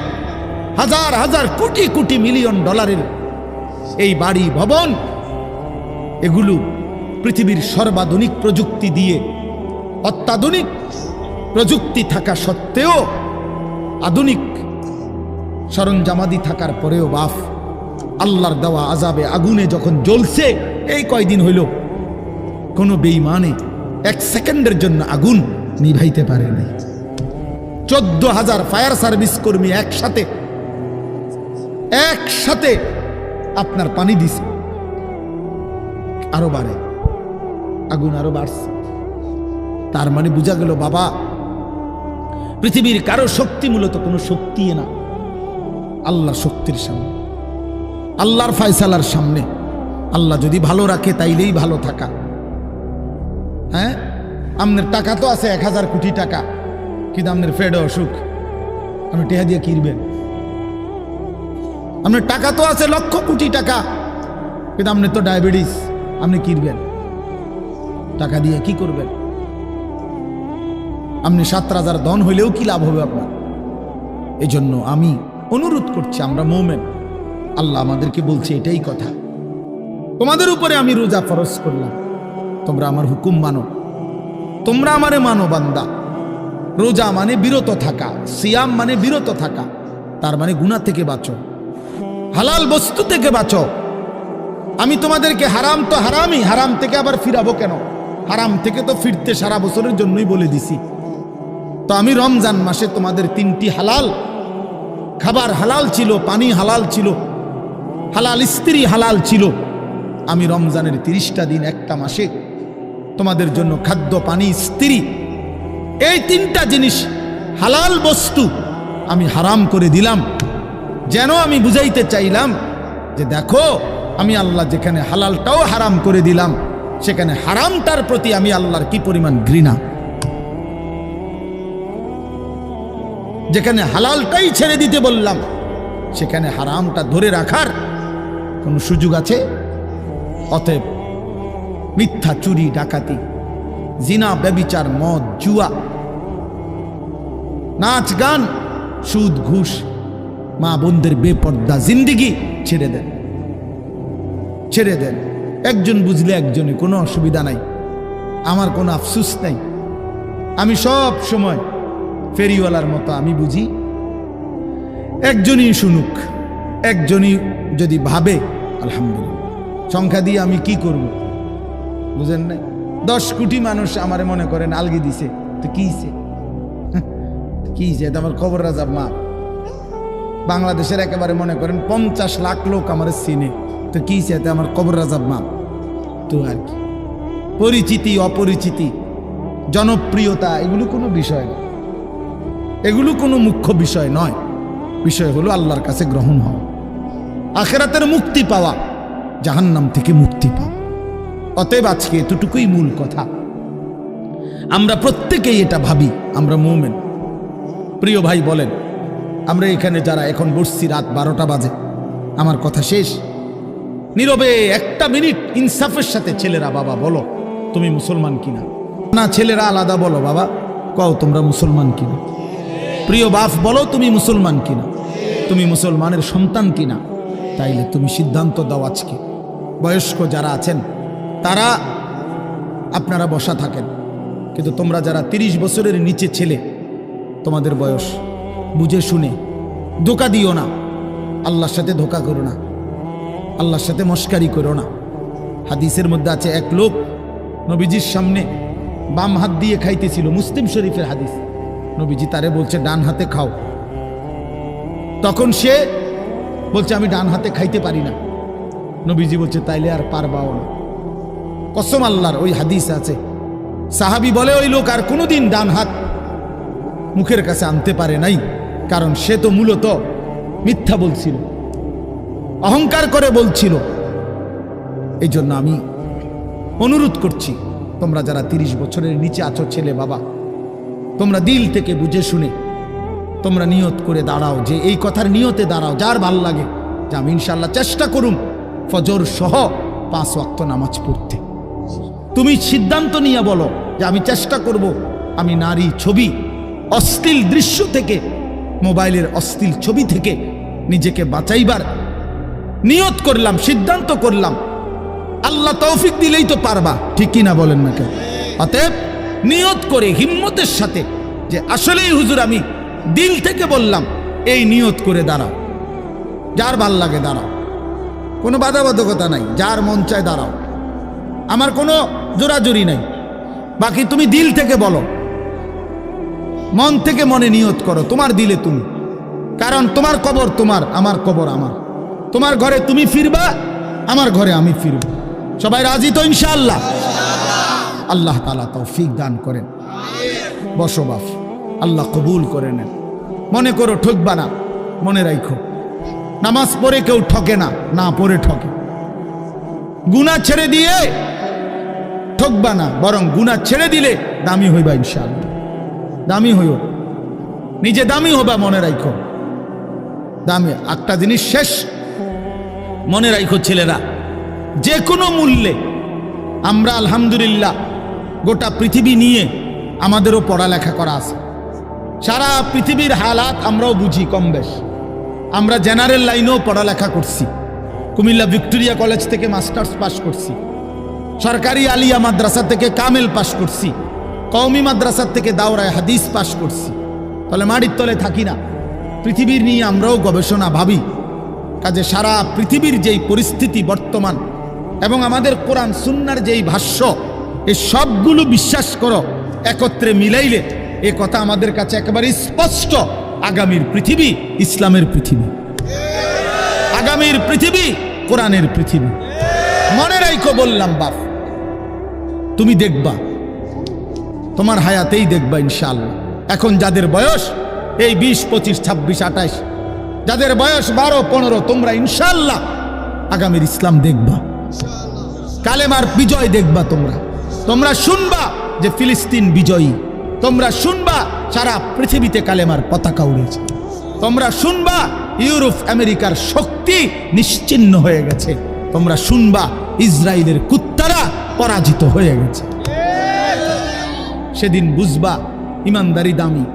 হাজার হাজার কোটি কোটি মিলিয়ন ডলারের এই বাড়ি ভবন, এগুলো পৃথিবীর সর্বাধুনিক প্রযুক্তি দিয়ে, অত্যাধুনিক প্রযুক্তি থাকা সত্ত্বেও, আধুনিক সরঞ্জামাদি থাকার পরেও বাফ আল্লাহর দেওয়া আযাবে আগুনে যখন জ্বলছে, এই কয়দিন হইল কোনো বেঈমানে 1 সেকেন্ডের জন্য আগুন নিভাইতে পারে নাই। 14,000 ফায়ার সার্ভিস কর্মী একসাথে আপনার পানি দিছে, আরো বাড়ে, আগুন আরো বাড়ছে। তার মানে বোঝা গেল বাবা, পৃথিবীর কারো শক্তি মূলত কোনো শক্তি না, আল্লাহর শক্তির সামনে, আল্লাহর ফয়সালার সামনে। আল্লাহ যদি ভালো রাখে তাইলেই ভালো থাকা। হ্যাঁ, আপনার টাকা তো আছে 1000 কোটি টাকা, কিন্তু আপনার ফেড অসুখ, আপনি টেহা দিয়ে কিনবেন। আপনার টাকা তো আছে লক্ষ কোটি টাকা, কিন্তু আপনার তো ডায়াবেটিস, আপনি কিনবেন টাকা দিয়ে, কি করবেন? আপনি 7,000 ধন হইলেও কি লাভ হবে আপনার? এই জন্য আমি অনুরোধ করছি, আমরা মুমিন, আল্লাহ আমাদেরকে বলছে এটাই কথা, তোমাদের উপরে আমি রোজা ফরজ করলাম, তোমরা আমার হুকুম মানো, তোমরা আমারে মানো বান্দা। রোজা মানে বিরত থাকা, সিয়াম মানে বিরত থাকা, তার মানে গুনাহ থেকে বাঁচো, হালাল বস্তু থেকে বাঁচো। আমি তোমাদেরকে হারাম তো হারামই, হারাম থেকে আবার ফিরাবো কেন? হারাম থেকে তো ফিরতে সারা বছরের জন্যই বলে দিছি। তো আমি রমজান মাসে তোমাদের 3টি হালাল খাবার হালাল ছিল, পানি হালাল ছিল, হালাল স্ত্রী হালাল ছিল। আমি রমজানের 30টা দিন, একটা মাসে তোমাদের জন্য খাদ্য, পানি, স্ত্রী, এই 3টা জিনিস হালাল বস্তু আমি হারাম করে দিলাম। যেন আমি বুঝাইতে চাইলাম যে দেখো, আমি আল্লাহ যেখানে হালালটাও হারাম করে দিলাম, সেখানে হারামটার প্রতি আমি আল্লাহর কি পরিমাণ ঘৃণা। যেখানে হালালটাই ছেড়ে দিতে বললাম, সেখানে হারামটা ধরে রাখার কোনো সুযোগ আছে? অতএব মিথ্যা, চুরি, ডাকাতি, জিনা, ব্যভিচার, মদ, জুয়া, নাচ, গান, সুদ, ঘুষ, মা বোনদের বেপর্দা জিন্দিগি ছেড়ে দেন, ছেড়ে দেন। একজন বুঝলে একজনে, কোনো অসুবিধা নাই, আমার কোনো আফসুস নাই। আমি সব সময় ফেরিওয়ালার মতো আমি বুঝি, একজনই শুনুক, একজনই যদি ভাবে আলহামদুলিল্লাহ। সংখ্যা দিয়ে আমি কি করব? বুঝেন নাই? 10 কোটি মানুষ আমারে মনে করেন আলগি দিছে, তো কি হইছে? কি হইছে? এটা আমার কবর রাজাব মা। বাংলাদেশের একেবারে মনে করেন 50 লাখ লোক আমার চিনে, তো কি হইছে? এটা আমার কবর রাজাব মা। তো আর কি, পরিচিতি, অপরিচিতি, জনপ্রিয়তা, এগুলো কোনো বিষয় না, এগুলো কোনো মুখ্য বিষয় নয়। বিষয় হলো আল্লাহর কাছে গ্রহণ হওয়া, আখিরাতের মুক্তি পাওয়া, জাহান্নাম থেকে মুক্তি পাওয়া। অতএব আজকে এতটুকুই মূল কথা, আমরা প্রত্যেকেই এটা ভাবি আমরা মুমিন। প্রিয় ভাই বলেন, আমরা এখানে যারা এখন বসছি, রাত 12টা বাজে, আমার কথা শেষ, নীরবে একটা মিনিট ইনসাফের সাথে ছেলেরা বাবা বলো তুমি মুসলমান কিনা। না ছেলেরা আলাদা বলো বাবা, কও তোমরা মুসলমান কিনা। প্রিয় বাপ বলো তুমি মুসলমান কিনা, তুমি মুসলমানের সন্তান কিনা। তাইলে তুমি সিদ্ধান্ত দাও আজকে। বয়স্ক যারা আছেন তারা আপনারা বসা থাকেন, কিন্তু তোমরা যারা 30 বছরের নিচে ছেলে, তোমাদের বয়স, বুঝে শুনে ধোঁকা দিও না, আল্লাহর সাথে ধোঁকা করো না, আল্লাহর সাথে মস্কারি করো না। হাদিসের মধ্যে আছে এক লোক নবীজির সামনে বাম হাত দিয়ে খাইতেছিল, মুসলিম শরীফের হাদিস। নবীজি তারে বলছে ডান হাতে খাও, তখন সে বলছে আমি ডান হাতে খাইতে পারি না। নবীজি বলছে তাইলে আর পারবাও না। কসম আল্লাহর, ওই হাদিস আছে। সাহাবী বলে ওই লোক আর কোনোদিন ডান হাত মুখের কাছে আনতে পারে নাই, কারণ সে তো মূলত মিথ্যা বলছিল, অহংকার করে বলছিল। এই জন্য আমি অনুরোধ করছি, তোমরা যারা 30 বছরের নিচে আছো ছেলে বাবা, তোমরা দিল থেকে বুঝে শুনে তোমরা নিয়ত করে দাঁড়াও, যে এই কথার নিয়তে দাঁড়াও, যার ভাল লাগে যে আমি ইনশাল্লাহ চেষ্টা করুম ফজর সহ 5 ওয়াক্ত নামাজ পড়তে। তুমি সিদ্ধান্ত নিয়ে বলো যে আমি চেষ্টা করব, আমি নারী ছবি, অশ্লীল দৃশ্য থেকে, মোবাইলের অশ্লীল ছবি থেকে নিজেকে বাঁচাইবার নিয়ত করলাম, সিদ্ধান্ত করলাম। আল্লাহ তৌফিক দিলেই তো পারবা, ঠিক কিনা বলেন না কেন? অতএব নিয়ত করে হিম্মতের সাথে যে আসলেই হুজুর আমি দিল থেকে বললাম, এই নিয়ত করে দাঁড়াও। যার ভাল লাগে দাঁড়াও, কোনো বাধাবাধকতা নাই, যার মন চায় দাঁড়াও, আমার কোনো জোরাজুরি নাই। বাকি তুমি দিল থেকে বলো, মন থেকে মনে নিয়ত করো, তোমার দিলে তুমি, কারণ তোমার কবর তোমার, আমার কবর আমার। তোমার ঘরে তুমি ফিরবা, আমার ঘরে আমি ফিরব। সবাই রাজি তো ইনশাআল্লাহ? আল্লাহ তাআলা তৌফিক দান করেন। বসো বাপ, আল্লাহ কবুল করে নেন। মনে করো ঠকবা না, মনে রাখো নামাজ পড়ে কেউ ঠকে না, না পড়ে ঠকে। গুনাহ ছেড়ে দিয়ে ঠকবা না, বরং গুনাহ ছেড়ে দিলে দামি হইবা ইনশাআল্লাহ। দামি হইও, নিজে দামি হবা, মনে রাখো দামি। একটা জিনিস শেষ মনে রাখো ছেলেরা, যে কোনো মূল্যে আমরা আলহামদুলিল্লাহ গোটা পৃথিবী নিয়ে আমাদেরও পড়ালেখা করা আছে। সারা পৃথিবীর হালাত আমরাও বুঝি কম বেশ। আমরা জেনারেল লাইনেও পড়ালেখা করছি, কুমিল্লা ভিক্টোরিয়া কলেজ থেকে মাস্টার্স পাস করছি, সরকারি আলিয়া মাদ্রাসা থেকে কামেল পাস করছি, কওমি মাদ্রাসা থেকে দাওরায়ে হাদিস পাস করছি। তাহলে মাটির তলে থাকি না, পৃথিবীর নিয়ে আমরাও গবেষণা ভাবি। কাজে সারা পৃথিবীর যেই পরিস্থিতি বর্তমান এবং আমাদের কোরআন সুন্নাহর যেই ভাষ্য, এই সবগুলো বিশ্বাস করো, একত্রে মিলাইলে এ কথা আমাদের কাছে একেবারে স্পষ্ট। আগামীর পৃথিবী ইসলামের পৃথিবী, আগামীর পৃথিবী কোরআনের পৃথিবী। মনে রাখো বললাম বাপ, তুমি দেখবা, তোমার হায়াতেই দেখবা ইনশাআল্লাহ। এখন যাদের বয়স এই 20, 25, 26, 28, যাদের বয়স 12, 15, তোমরা ইনশাআল্লাহ আগামীর ইসলাম দেখবা, কালেমার বিজয় দেখবা। তোমরা শুনবা যে ফিলিস্তিন বিজয়ী, তোমরা শুনবা সারা পৃথিবীতে কালেমার পতাকা উড়েছে, তোমরা শুনবা ইউরোপ আমেরিকার শক্তি নিশ্চিহ্ন হয়ে গেছে, তোমরা শুনবা ইসরায়েলের কুত্তারা পরাজিত হয়ে গেছে। সেদিন বুঝবা ইমানদারি দামি,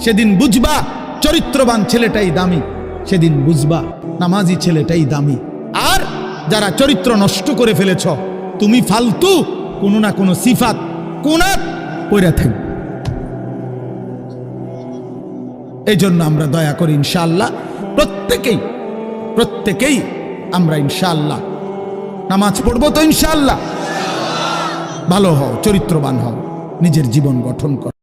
সেদিন বুঝবা চরিত্রবান ছেলেটাই দামি, সেদিন বুঝবা নামাজি ছেলেটাই দামি। আর যারা চরিত্র নষ্ট করে ফেলেছ, তুমি ফালতু কোনো না কোনো সিফাত কুনাত পড়ে থাকবে। এই জন্য আমরা দয়া করি ইনশাআল্লাহ প্রত্যেকেই আমরা ইনশাআল্লাহ নামাজ পড়বো তো ইনশাআল্লাহ। ভালো হও, চরিত্রবান হও, নিজের জীবন গঠন করো।